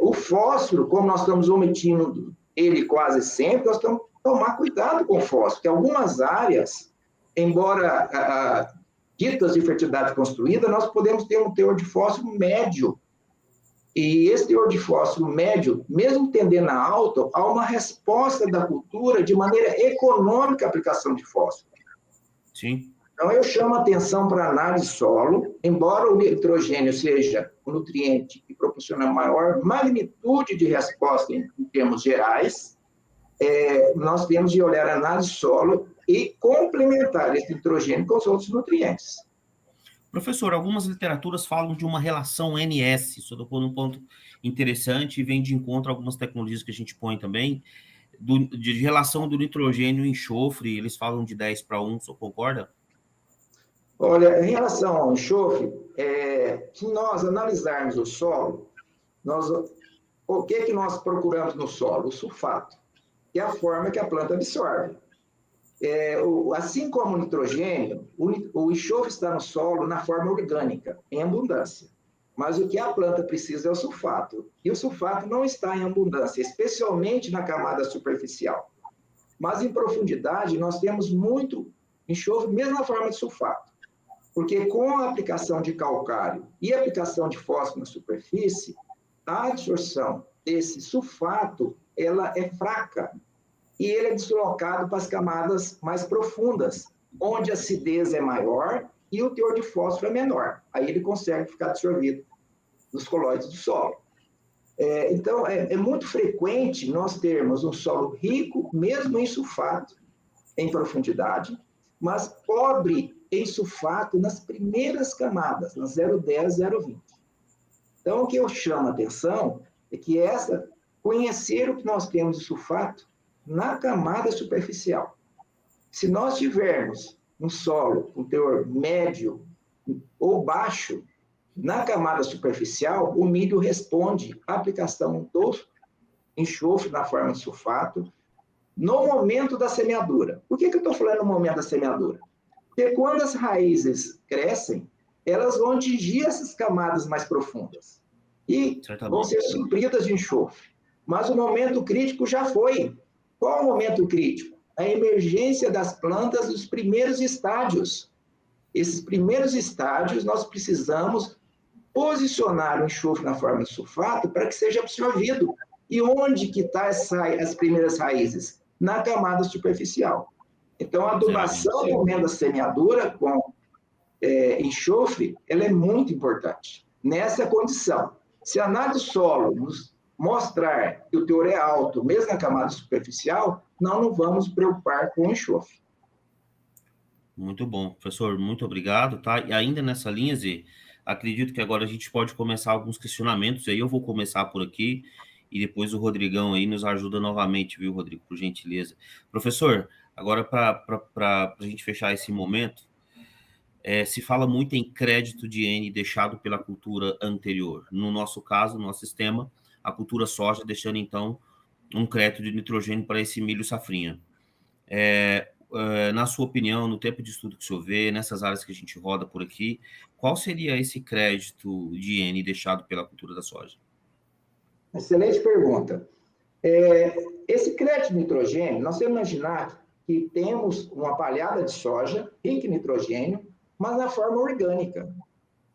O fósforo, como nós estamos omitindo ele quase sempre, nós temos que tomar cuidado com o fósforo, porque algumas áreas, embora ditas de fertilidade construída, nós podemos ter um teor de fósforo médio. E esse teor de fósforo médio, mesmo tendendo a alto, há uma resposta da cultura de maneira econômica à aplicação de fósforo. Sim. Então, eu chamo a atenção para a análise solo, embora o nitrogênio seja um nutriente que proporciona maior magnitude de resposta em termos gerais, nós temos de olhar a análise solo e complementar esse nitrogênio com os outros nutrientes. Professor, algumas literaturas falam de uma relação NS, isso tocou num ponto interessante e vem de encontro a algumas tecnologias que a gente põe também, de relação do nitrogênio e enxofre, eles falam de 10:1, o senhor concorda? Olha, em relação ao enxofre, se nós analisarmos o solo, o que nós procuramos no solo? O sulfato, que é a forma que a planta absorve. Assim como o nitrogênio, o enxofre está no solo na forma orgânica, em abundância. Mas o que a planta precisa é o sulfato. E o sulfato não está em abundância, especialmente na camada superficial. Mas em profundidade, nós temos muito enxofre, mesmo na forma de sulfato. Porque com a aplicação de calcário e a aplicação de fósforo na superfície, a absorção desse sulfato ela é fraca. E ele é deslocado para as camadas mais profundas, onde a acidez é maior e o teor de fósforo é menor. Aí ele consegue ficar absorvido nos colóides do solo. Então, é muito frequente nós termos um solo rico, mesmo em sulfato, em profundidade, mas pobre em sulfato nas primeiras camadas, nas 0,10, 0,20. Então, o que eu chamo a atenção é que conhecer o que nós temos de sulfato na camada superficial. Se nós tivermos um solo com teor médio ou baixo na camada superficial, o milho responde à aplicação do enxofre na forma de sulfato no momento da semeadura. Por que eu estou falando no momento da semeadura? Porque quando as raízes crescem, elas vão atingir essas camadas mais profundas e vão ser supridas de enxofre. Mas o momento crítico já foi. Qual o momento crítico? A emergência das plantas dos primeiros estádios. Esses primeiros estádios nós precisamos posicionar o enxofre na forma de sulfato para que seja absorvido. E onde que estão as primeiras raízes? Na camada superficial. Então, a adubação do momento da semeadura com enxofre, ela é muito importante. Nessa condição, se a análise do solo nos mostrar que o teor é alto, mesmo na camada superficial, não vamos preocupar com o enxofre. Muito bom, professor, muito obrigado, tá? E ainda nessa linha, Zê, acredito que agora a gente pode começar alguns questionamentos, aí eu vou começar por aqui, e depois o Rodrigão aí nos ajuda novamente, viu, Rodrigo, por gentileza. Professor, agora para a gente fechar esse momento, se fala muito em crédito de N deixado pela cultura anterior. No nosso caso, no nosso sistema, a cultura soja, deixando então um crédito de nitrogênio para esse milho safrinha. Na sua opinião, no tempo de estudo que o senhor vê, nessas áreas que a gente roda por aqui, qual seria esse crédito de N deixado pela cultura da soja? Excelente pergunta. Esse crédito de nitrogênio, nós temos que imaginar que temos uma palhada de soja rica em nitrogênio, mas na forma orgânica.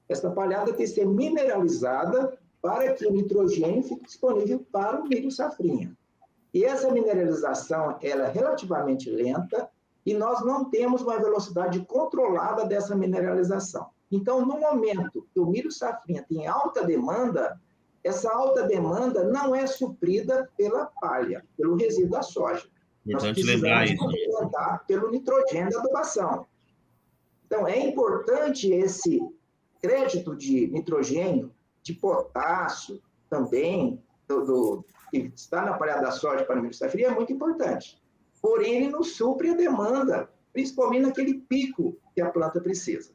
Essa palhada tem que ser mineralizada para que o nitrogênio fique disponível para o milho safrinha. E essa mineralização ela é relativamente lenta e nós não temos uma velocidade controlada dessa mineralização. Então, no momento que o milho safrinha tem alta demanda, essa alta demanda não é suprida pela palha, pelo resíduo da soja. Nós precisamos complementar pelo nitrogênio da adubação. Então, é importante esse crédito de nitrogênio, de potássio também, que está na palhada da soja para o milho safrinha, é muito importante. Porém, ele não supre a demanda, principalmente naquele pico que a planta precisa.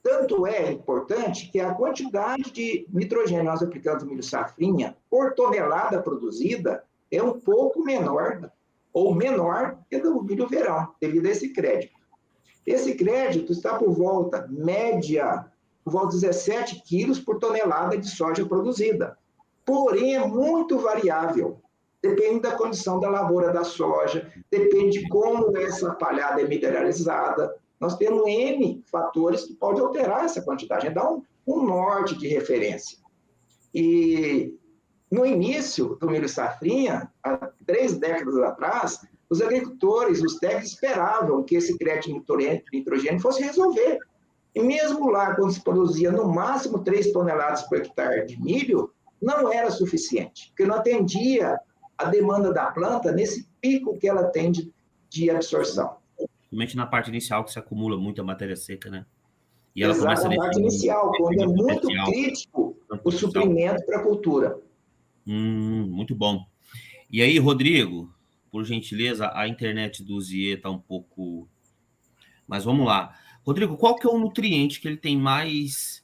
Tanto é importante que a quantidade de nitrogênio que nós aplicamos no milho safrinha por tonelada produzida é um pouco menor, ou menor que do milho verão, devido a esse crédito. Esse crédito está por volta, média, por volta de 17 quilos por tonelada de soja produzida. Porém, é muito variável. Depende da condição da lavoura da soja, depende de como essa palhada é mineralizada. Nós temos N fatores que podem alterar essa quantidade, dá um norte de referência. E no início do milho safrinha, há 3 décadas atrás, os agricultores, os técnicos esperavam que esse crédito de nitrogênio fosse resolver. E mesmo lá, quando se produzia no máximo 3 toneladas por hectare de milho, não era suficiente, porque não atendia a demanda da planta nesse pico que ela tem de absorção. Principalmente na parte inicial, que se acumula muita matéria seca, né? E ela exato, começa na parte inicial, quando é muito crítico o suprimento para a cultura. Muito bom. E aí, Rodrigo, por gentileza, a internet do Ziê está um pouco... Mas vamos lá. Rodrigo, qual que é o nutriente que ele tem mais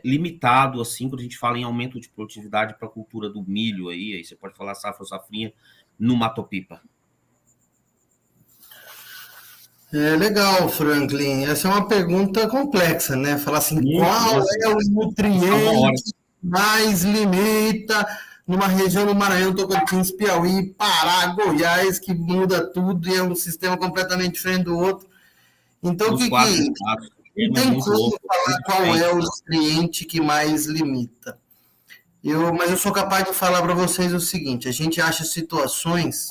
limitado, assim, quando a gente fala em aumento de produtividade para a cultura do milho aí você pode falar safra ou safrinha, no Matopipa? Legal, Franklin. Essa é uma pergunta complexa, né? Falar assim, qual é o nutriente que mais limita numa região do Maranhão, Tocantins, Piauí, Pará, Goiás, que muda tudo e é um sistema completamente diferente do outro. Então, não tem como falar qual é o nutriente que mais limita. Mas eu sou capaz de falar para vocês o seguinte, a gente acha situações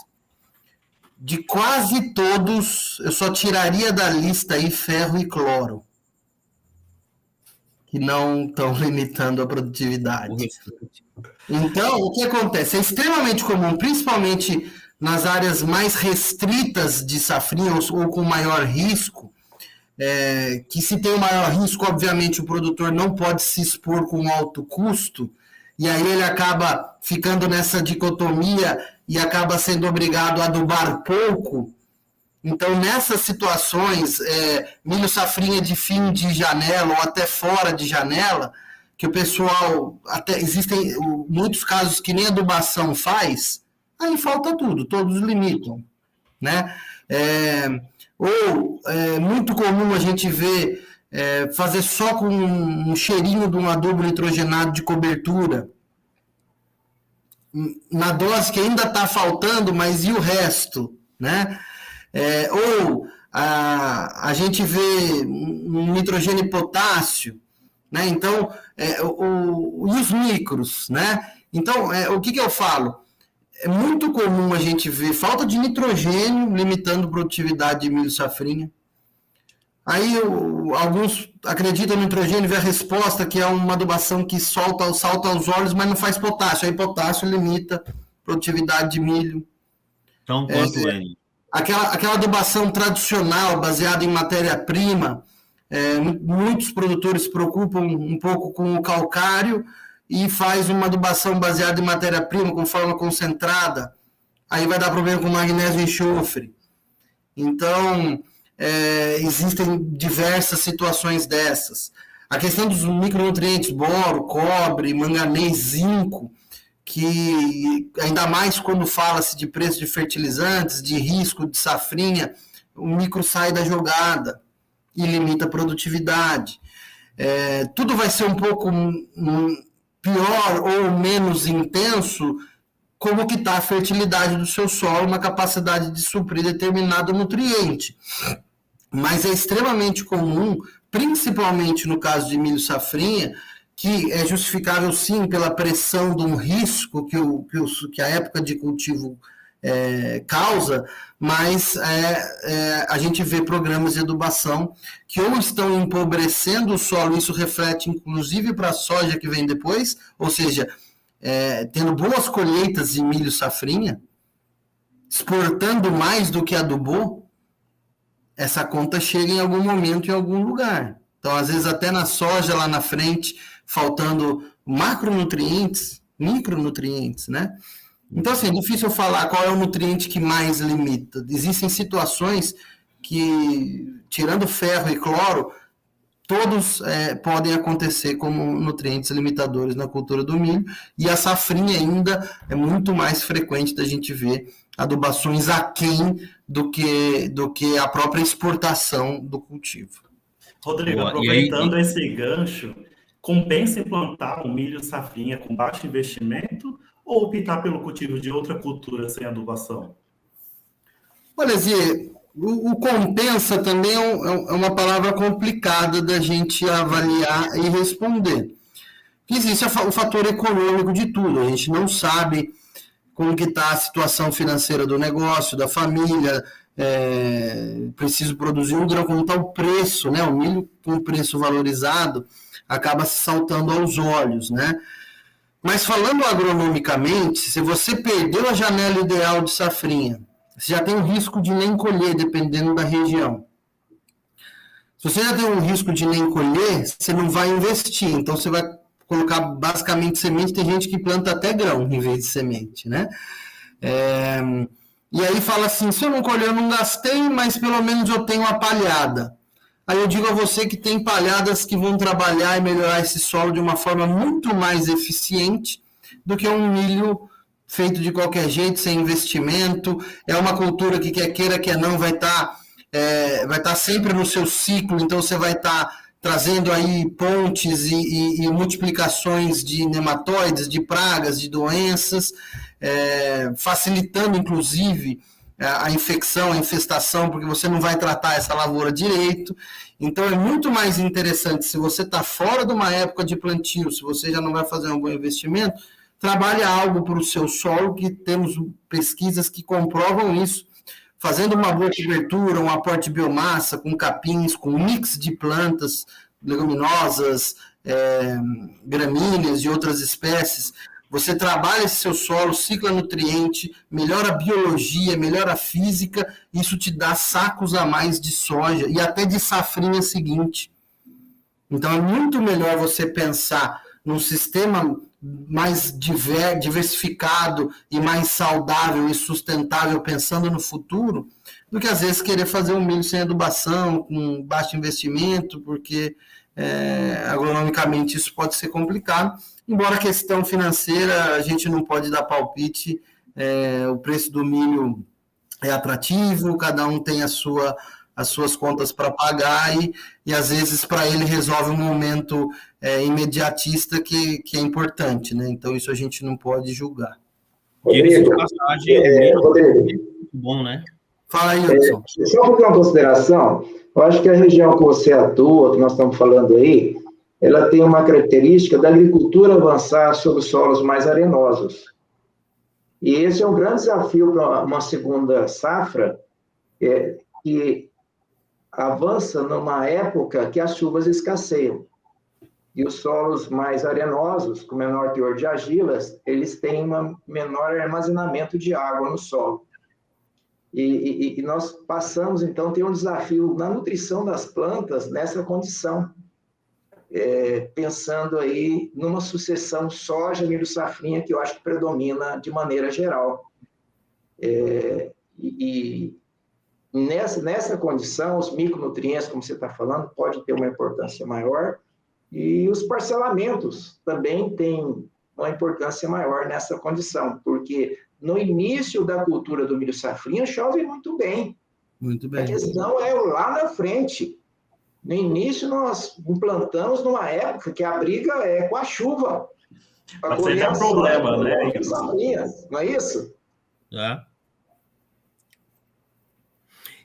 de quase todos, eu só tiraria da lista aí ferro e cloro, que não estão limitando a produtividade. Então, o que acontece? É extremamente comum, principalmente nas áreas mais restritas de safrinha ou com maior risco, que se tem um maior risco, obviamente, o produtor não pode se expor com alto custo, e aí ele acaba ficando nessa dicotomia e acaba sendo obrigado a adubar pouco. Então, nessas situações, milho safrinha de fim de janela ou até fora de janela, que o pessoal, até existem muitos casos que nem adubação faz, aí falta tudo, todos limitam, né? É muito comum a gente ver fazer só com um cheirinho de um adubo nitrogenado de cobertura, na dose que ainda está faltando, mas e o resto, né? Ou a gente vê um nitrogênio e potássio, né? Então, e os micros, né? Então, o que eu falo? É muito comum a gente ver falta de nitrogênio, limitando a produtividade de milho safrinha. Aí alguns acreditam no nitrogênio e vê a resposta, que é uma adubação que salta aos olhos, mas não faz potássio. Aí potássio limita a produtividade de milho. Então, quanto N? Aquela adubação tradicional, baseada em matéria-prima, muitos produtores se preocupam um pouco com o calcário e faz uma adubação baseada em matéria-prima, com forma concentrada. Aí vai dar problema com magnésio e enxofre. Então, existem diversas situações dessas. A questão dos micronutrientes, boro, cobre, manganês, zinco, que ainda mais quando fala-se de preço de fertilizantes, de risco de safrinha, o micro sai da jogada e limita a produtividade. Tudo vai ser um pouco pior ou menos intenso como que está a fertilidade do seu solo, uma capacidade de suprir determinado nutriente. Mas é extremamente comum, principalmente no caso de milho safrinha, que é justificável sim pela pressão de um risco que a época de cultivo causa, mas a gente vê programas de adubação que ou estão empobrecendo o solo, isso reflete inclusive para a soja que vem depois, ou seja, tendo boas colheitas de milho safrinha, exportando mais do que adubou, essa conta chega em algum momento em algum lugar. Então, às vezes, até na soja lá na frente, faltando macronutrientes, micronutrientes, né? Então, assim, é difícil falar qual é o nutriente que mais limita. Existem situações que, tirando ferro e cloro, todos podem acontecer como nutrientes limitadores na cultura do milho, e a safrinha ainda é muito mais frequente da gente ver adubações aquém do que a própria exportação do cultivo. Rodrigo, aproveitando esse gancho, compensa implantar um milho safrinha com baixo investimento ou optar pelo cultivo de outra cultura sem adubação? Olha, Zê, o compensa também é uma palavra complicada da gente avaliar e responder. Existe o fator econômico de tudo, a gente não sabe como que está a situação financeira do negócio, da família, preciso produzir um grão, como está o preço, né? O milho com preço valorizado acaba se saltando aos olhos, né? Mas falando agronomicamente, se você perdeu a janela ideal de safrinha, você já tem um risco de nem colher, dependendo da região. Se você já tem um risco de nem colher, você não vai investir, então você vai colocar basicamente semente, tem gente que planta até grão em vez de semente, né? E aí fala assim, se eu não colher, eu não gastei, mas pelo menos eu tenho uma palhada. Aí eu digo a você que tem palhadas que vão trabalhar e melhorar esse solo de uma forma muito mais eficiente do que um milho feito de qualquer jeito, sem investimento. É uma cultura que quer queira, quer não, vai estar sempre no seu ciclo, então você vai estar trazendo aí pontes e multiplicações de nematóides, de pragas, de doenças, facilitando, inclusive, a infecção, a infestação, porque você não vai tratar essa lavoura direito. Então, é muito mais interessante, se você está fora de uma época de plantio, se você já não vai fazer um bom investimento, trabalhe algo para o seu solo, que temos pesquisas que comprovam isso, fazendo uma boa cobertura, um aporte de biomassa, com capins, com mix de plantas, leguminosas, gramíneas e outras espécies. Você trabalha esse seu solo, cicla nutriente, melhora a biologia, melhora a física, isso te dá sacos a mais de soja e até de safrinha seguinte. Então, é muito melhor você pensar num sistema mais diversificado e mais saudável e sustentável, pensando no futuro, do que às vezes querer fazer um milho sem adubação, com baixo investimento, porque agronomicamente isso pode ser complicado. Embora a questão financeira, a gente não pode dar palpite, o preço do milho é atrativo, cada um tem as suas contas para pagar e às vezes para ele resolve um momento imediatista que é importante, né? Então isso a gente não pode julgar. Diga-se de passagem, o milho é muito bom, né? Fala aí, Hudson. Só fazer uma consideração, eu acho que a região que você atua, que nós estamos falando aí, ela tem uma característica da agricultura avançar sobre solos mais arenosos. E esse é um grande desafio para uma segunda safra, que avança numa época que as chuvas escasseiam. E os solos mais arenosos, com menor teor de argilas, eles têm um menor armazenamento de água no solo. E nós passamos, então, a ter um desafio na nutrição das plantas nessa condição, pensando aí numa sucessão soja, milho, safrinha, que eu acho que predomina de maneira geral. Nessa condição, os micronutrientes, como você está falando, pode ter uma importância maior, e os parcelamentos também têm uma importância maior nessa condição, porque no início da cultura do milho safrinha chove muito bem. Muito bem. A questão é lá na frente. No início, nós implantamos numa época que a briga é com a chuva. Mas aí é um problema, né? Não é isso? É.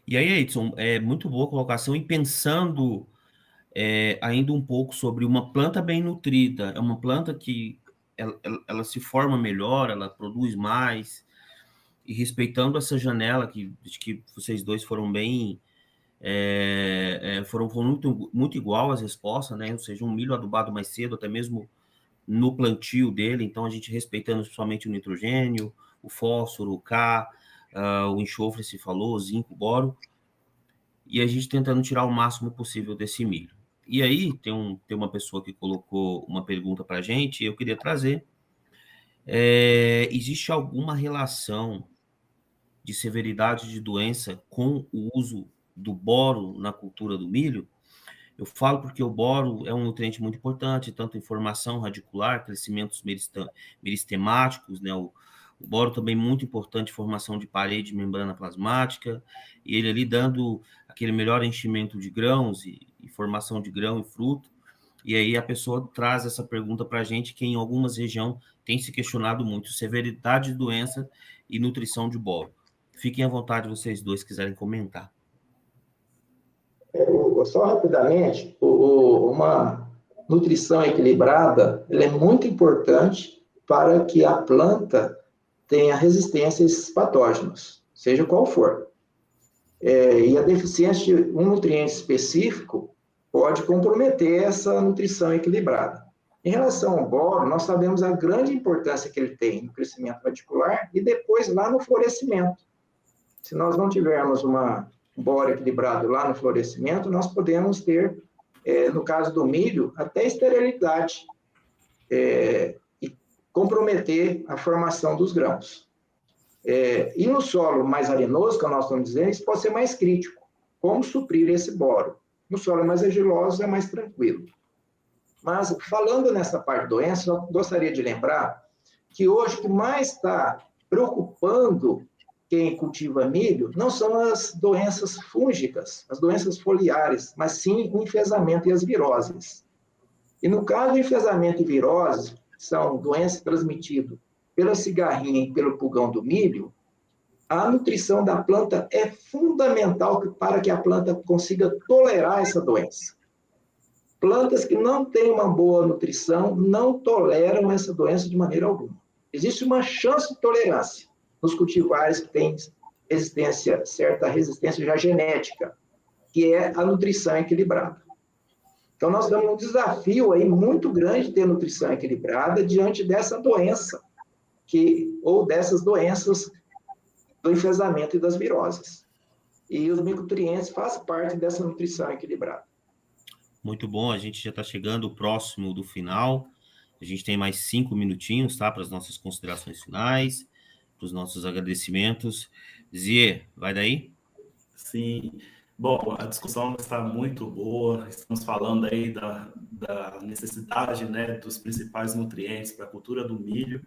E aí, Edson, é muito boa a colocação. E pensando ainda um pouco sobre uma planta bem nutrida, é uma planta que ela se forma melhor, ela produz mais, e respeitando essa janela que vocês dois foram bem... foram muito igual as respostas, né? Ou seja, um milho adubado mais cedo, até mesmo no plantio dele, então a gente respeitando somente o nitrogênio, o fósforo, o K, o enxofre se falou, o zinco, o boro, e a gente tentando tirar o máximo possível desse milho. E aí tem uma pessoa que colocou uma pergunta para a gente, e eu queria trazer. Existe alguma relação de severidade de doença com o uso do boro na cultura do milho? Eu falo porque o boro é um nutriente muito importante, tanto em formação radicular, crescimentos meristemáticos, né? O boro também muito importante em formação de parede de membrana plasmática, e ele ali dando aquele melhor enchimento de grãos e formação de grão e fruto. E aí a pessoa traz essa pergunta para a gente, que em algumas regiões tem se questionado muito severidade de doença e nutrição de boro. Fiquem à vontade, vocês dois quiserem comentar. Só rapidamente, uma nutrição equilibrada ela é muito importante para que a planta tenha resistência a esses patógenos, seja qual for. E a deficiência de um nutriente específico pode comprometer essa nutrição equilibrada. Em relação ao boro, nós sabemos a grande importância que ele tem no crescimento radicular e depois lá no florescimento. Se nós não tivermos um boro equilibrado lá no florescimento, nós podemos ter, no caso do milho, até esterilidade e comprometer a formação dos grãos. E no solo mais arenoso, que nós estamos dizendo, isso pode ser mais crítico. Como suprir esse boro? No solo mais argiloso é mais tranquilo. Mas, falando nessa parte de doença, eu gostaria de lembrar que hoje o que mais está preocupando quem cultiva milho não são as doenças fúngicas, as doenças foliares, mas sim o enfesamento e as viroses. E no caso do enfesamento e viroses, são doenças transmitidas pela cigarrinha e pelo pulgão do milho, a nutrição da planta é fundamental para que a planta consiga tolerar essa doença. Plantas que não têm uma boa nutrição não toleram essa doença de maneira alguma. Existe uma chance de tolerância nos cultivares que têm certa resistência já genética, que é a nutrição equilibrada. Então, nós temos um desafio aí muito grande de ter nutrição equilibrada diante dessa doença, ou dessas doenças do enfesamento e das viroses. E os micronutrientes fazem parte dessa nutrição equilibrada. Muito bom, a gente já está chegando próximo do final. A gente tem mais 5 minutinhos, tá? Para as nossas considerações finais, para os nossos agradecimentos. Zier, vai daí? Sim. Bom, a discussão está muito boa. Estamos falando aí da necessidade, né, dos principais nutrientes para a cultura do milho.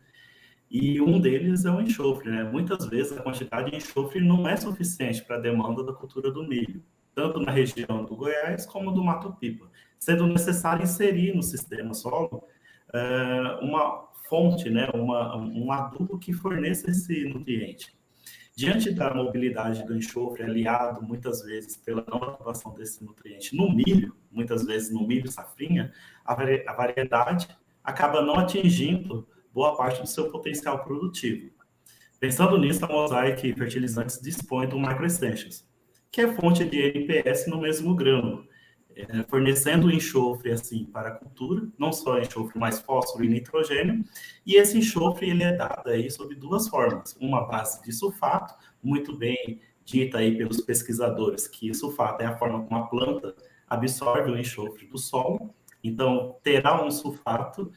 E um deles é o enxofre, né? Muitas vezes a quantidade de enxofre não é suficiente para a demanda da cultura do milho, tanto na região do Goiás como do Mato Piba, sendo necessário inserir no sistema solo uma fonte, né? Um adubo que forneça esse nutriente. Diante da mobilidade do enxofre, aliado muitas vezes pela não atuação desse nutriente no milho, muitas vezes no milho safrinha, a variedade acaba não atingindo boa parte do seu potencial produtivo. Pensando nisso, a Mosaic Fertilizantes dispõe do Microextensions, que é fonte de NPS no mesmo grão, fornecendo enxofre assim para a cultura, não só enxofre, mas fósforo e nitrogênio, e esse enxofre ele é dado aí sob duas formas, uma base de sulfato, muito bem dita aí pelos pesquisadores, que sulfato é a forma como a planta absorve o enxofre do solo, então terá um sulfato,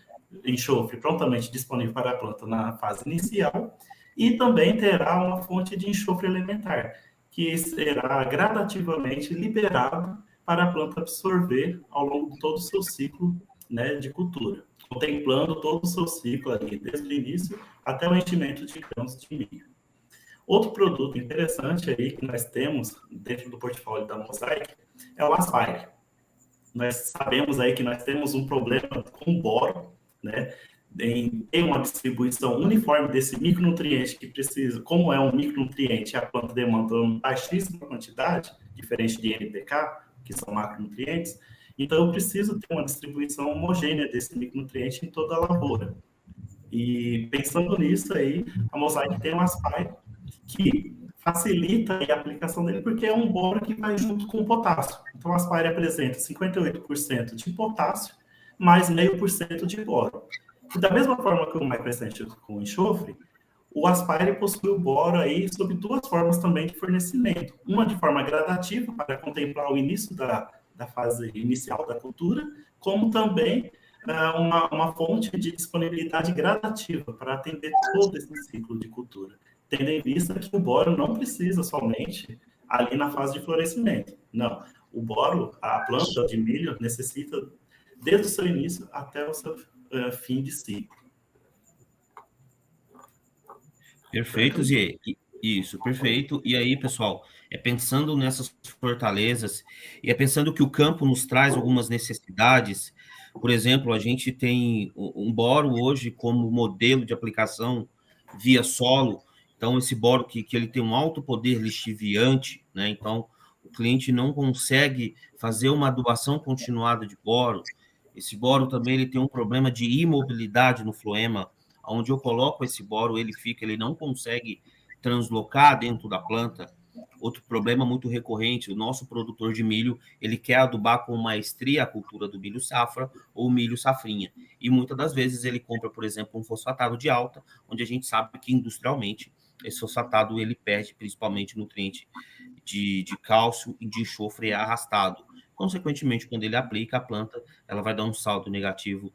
enxofre prontamente disponível para a planta na fase inicial, e também terá uma fonte de enxofre elementar, que será gradativamente liberado para a planta absorver ao longo de todo o seu ciclo, né, de cultura, contemplando todo o seu ciclo ali, desde o início até o enchimento de grãos de milho. Outro produto interessante aí que nós temos dentro do portfólio da Mosaic é o Aspire. Nós sabemos aí que nós temos um problema com boro, né, em uma distribuição uniforme desse micronutriente que precisa, como é um micronutriente, a planta demanda uma baixíssima quantidade, diferente de NPK, que são macronutrientes, então eu preciso ter uma distribuição homogênea desse micronutriente em toda a lavoura. E pensando nisso aí, a Mosaic tem um Aspire que facilita a aplicação dele, porque é um boro que vai junto com o potássio. Então, o Aspire apresenta 58% de potássio, mais 0,5% de boro. E da mesma forma que o Microextension com enxofre, o Aspire possui o boro aí sob duas formas também de fornecimento. Uma de forma gradativa, para contemplar o início da fase inicial da cultura, como também uma fonte de disponibilidade gradativa para atender todo esse ciclo de cultura, tendo em vista que o boro não precisa somente ali na fase de florescimento. Não, o boro, a planta de milho, necessita desde o seu início até o seu fim de ciclo. Perfeito, Zê. Isso, perfeito. E aí, pessoal, pensando nessas fortalezas, e pensando que o campo nos traz algumas necessidades. Por exemplo, a gente tem um boro hoje como modelo de aplicação via solo. Então, esse boro que ele tem um alto poder lixiviante, né? Então, o cliente não consegue fazer uma adubação continuada de boro. Esse boro também ele tem um problema de imobilidade no floema, onde eu coloco esse boro, ele não consegue translocar dentro da planta. Outro problema muito recorrente, o nosso produtor de milho, ele quer adubar com maestria a cultura do milho safra ou milho safrinha. E muitas das vezes ele compra, por exemplo, um fosfatado de alta, onde a gente sabe que industrialmente esse fosfatado ele perde principalmente nutriente de cálcio e de enxofre arrastado. Consequentemente, quando ele aplica a planta, ela vai dar um saldo negativo,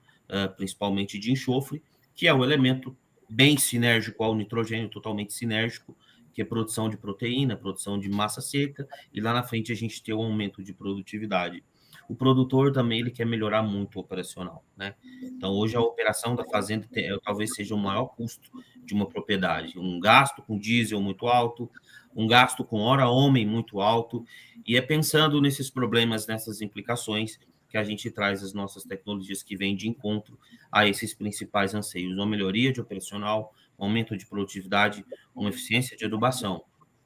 principalmente de enxofre, que é o elemento bem sinérgico ao nitrogênio, totalmente sinérgico, que é produção de proteína, produção de massa seca, e lá na frente a gente tem um aumento de produtividade. O produtor também ele quer melhorar muito o operacional, né? Então, hoje a operação da fazenda talvez seja o maior custo de uma propriedade. Um gasto com diesel muito alto, um gasto com hora-homem muito alto, e pensando nesses problemas, nessas implicações, que a gente traz as nossas tecnologias que vêm de encontro a esses principais anseios, uma melhoria de operacional, um aumento de produtividade, uma eficiência de adubação,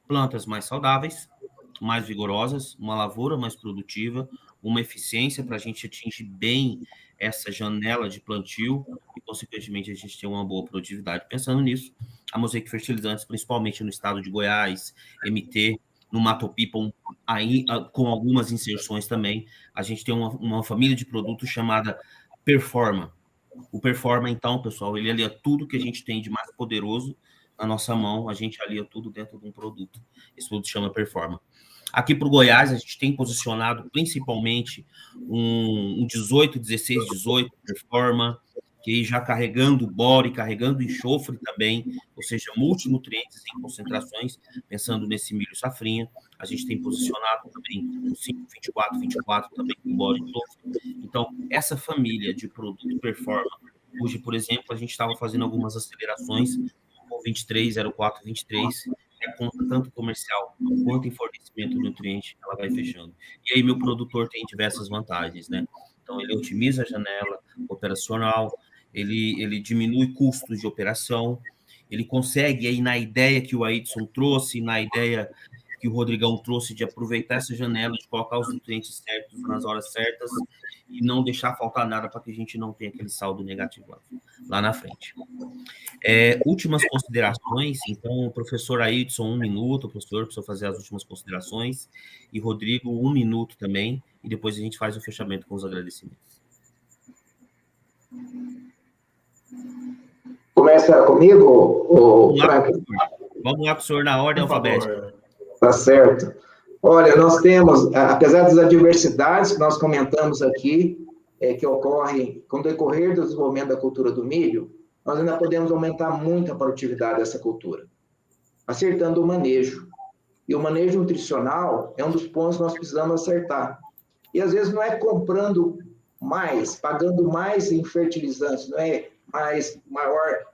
plantas mais saudáveis, mais vigorosas, uma lavoura mais produtiva, uma eficiência para a gente atingir bem essa janela de plantio e, consequentemente, a gente ter uma boa produtividade. Pensando nisso, a Mosaic Fertilizantes, principalmente no estado de Goiás, MT, no Mato Pipa, aí, com algumas inserções também, a gente tem uma família de produtos chamada Performa. O Performa, então, pessoal, ele alia tudo que a gente tem de mais poderoso na nossa mão, a gente alia tudo dentro de um produto. Esse produto chama Performa. Aqui para o Goiás, a gente tem posicionado principalmente um 18, 16, 18 Performa, que já carregando boro e carregando enxofre também, ou seja, multinutrientes em concentrações, pensando nesse milho safrinha. A gente tem posicionado também o 5, 24, 24 também com boro e enxofre. Então, essa família de produto Performa, hoje, por exemplo, a gente estava fazendo algumas acelerações com 23, 04, 23, a conta tanto comercial quanto em fornecimento de nutriente, ela vai fechando. E aí meu produtor tem diversas vantagens, né? Então, ele otimiza a janela operacional, ele diminui custos de operação ele consegue aí na ideia que o Aidson trouxe, na ideia que o Rodrigão trouxe de aproveitar essa janela, de colocar os nutrientes certos nas horas certas e não deixar faltar nada para que a gente não tenha aquele saldo negativo lá na frente. Últimas considerações, então, o professor Aidson, 1 minuto, o professor precisa fazer as últimas considerações, e Rodrigo, 1 minuto também, e depois a gente faz o fechamento com os agradecimentos. Começa comigo, Frank? Vamos lá, professor, na ordem alfabética. Tá certo. Olha, nós temos, apesar das adversidades que nós comentamos aqui, que ocorrem com o decorrer do desenvolvimento da cultura do milho, nós ainda podemos aumentar muito a produtividade dessa cultura, acertando o manejo. E o manejo nutricional é um dos pontos que nós precisamos acertar. E às vezes não é comprando mais, pagando mais em fertilizantes, não é maior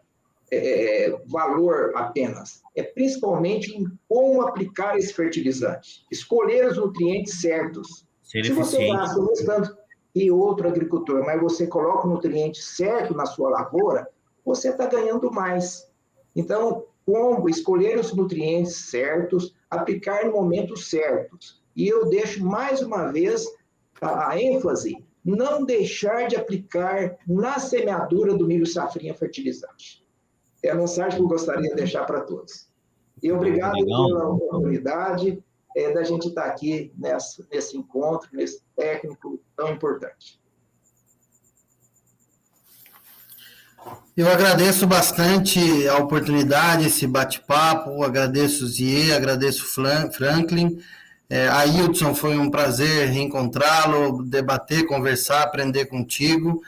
valor apenas. É principalmente em como aplicar esse fertilizante. Escolher os nutrientes certos. Se você gasta o tanto que outro agricultor, mas você coloca o nutriente certo na sua lavoura, você está ganhando mais. Então, como escolher os nutrientes certos, aplicar em momentos certos. E eu deixo mais uma vez a ênfase, não deixar de aplicar na semeadura do milho safrinha fertilizante. É a mensagem que eu gostaria de deixar para todos. E obrigado pela oportunidade da gente estar aqui nesse encontro, nesse técnico tão importante. Eu agradeço bastante a oportunidade, esse bate-papo, agradeço o Zie, agradeço o Franklin. Ailton, foi um prazer reencontrá-lo, debater, conversar, aprender contigo.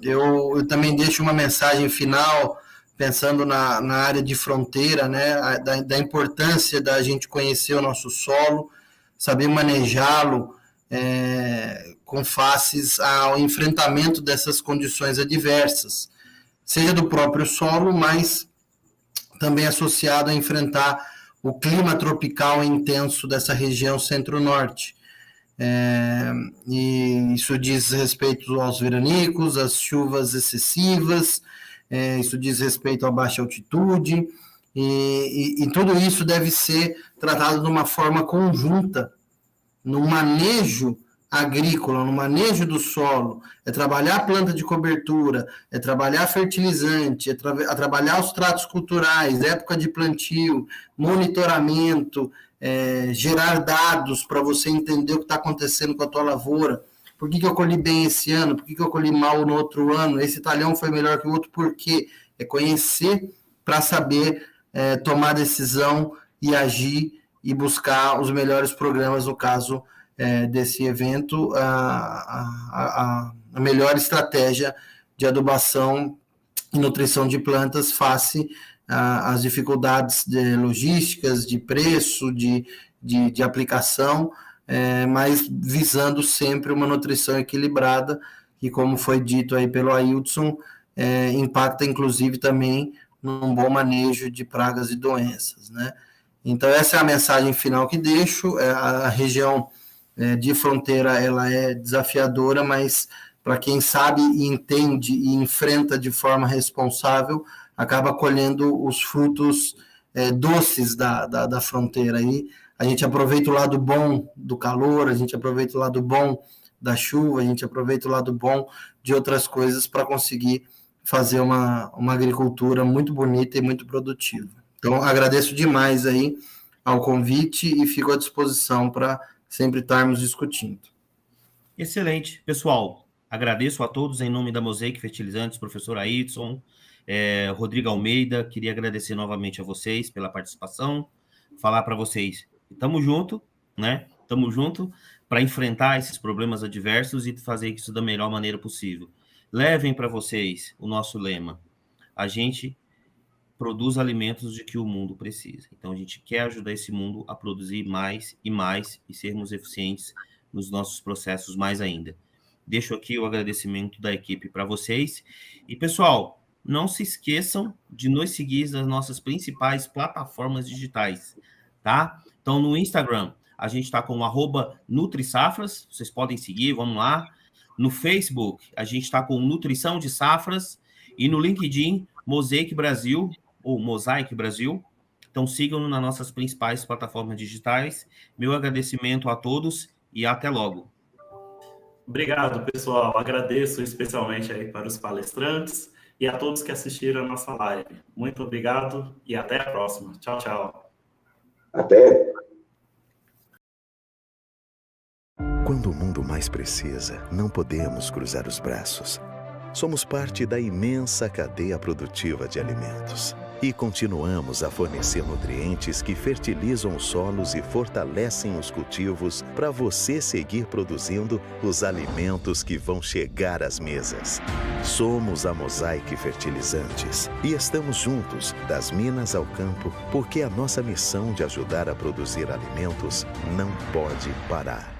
Eu também deixo uma mensagem final, pensando na área de fronteira, né, da importância da gente conhecer o nosso solo, saber manejá-lo, com faces ao enfrentamento dessas condições adversas, seja do próprio solo, mas também associado a enfrentar o clima tropical intenso dessa região centro-norte. E isso diz respeito aos veranicos, às chuvas excessivas, isso diz respeito à baixa altitude, e tudo isso deve ser tratado de uma forma conjunta, no manejo agrícola, no manejo do solo, trabalhar a planta de cobertura, trabalhar fertilizante, trabalhar os tratos culturais, época de plantio, monitoramento, gerar dados para você entender o que está acontecendo com a tua lavoura. Por que eu colhi bem esse ano? Por que eu colhi mal no outro ano? Esse talhão foi melhor que o outro, por quê? É conhecer para saber tomar decisão e agir e buscar os melhores programas, no caso desse evento, a melhor estratégia de adubação e nutrição de plantas face às dificuldades logísticas, de preço, de aplicação, mas visando sempre uma nutrição equilibrada, que, como foi dito aí pelo Ailton, impacta inclusive também num bom manejo de pragas e doenças, né? Então, essa é a mensagem final que deixo. A região de fronteira, ela é desafiadora, mas para quem sabe e entende e enfrenta de forma responsável, acaba colhendo os frutos doces da fronteira. Aí a gente aproveita o lado bom do calor, a gente aproveita o lado bom da chuva, a gente aproveita o lado bom de outras coisas para conseguir fazer uma agricultura muito bonita e muito produtiva. Então, agradeço demais aí ao convite e fico à disposição para sempre estarmos discutindo. Excelente. Pessoal, agradeço a todos em nome da Mosaic Fertilizantes, professor Aidson, Rodrigo Almeida, queria agradecer novamente a vocês pela participação, falar para vocês que estamos juntos, né? Estamos juntos para enfrentar esses problemas adversos e fazer isso da melhor maneira possível. Levem para vocês o nosso lema. A gente produz alimentos de que o mundo precisa. Então, a gente quer ajudar esse mundo a produzir mais e sermos eficientes nos nossos processos mais ainda. Deixo aqui o agradecimento da equipe para vocês. E, pessoal, não se esqueçam de nos seguir nas nossas principais plataformas digitais, tá? Então, no Instagram, a gente está com @NutriSafras, vocês podem seguir, vamos lá. No Facebook, a gente está com Nutrição de Safras. E no LinkedIn, Mosaic Brasil, ou Mosaic Brasil. Então sigam-nos nas nossas principais plataformas digitais. Meu agradecimento a todos e até logo. Obrigado, pessoal. Agradeço especialmente aí para os palestrantes e a todos que assistiram a nossa live. Muito obrigado e até a próxima. Tchau, tchau. Até. Quando o mundo mais precisa, não podemos cruzar os braços. Somos parte da imensa cadeia produtiva de alimentos e continuamos a fornecer nutrientes que fertilizam os solos e fortalecem os cultivos para você seguir produzindo os alimentos que vão chegar às mesas. Somos a Mosaic Fertilizantes e estamos juntos, das minas ao campo, porque a nossa missão de ajudar a produzir alimentos não pode parar.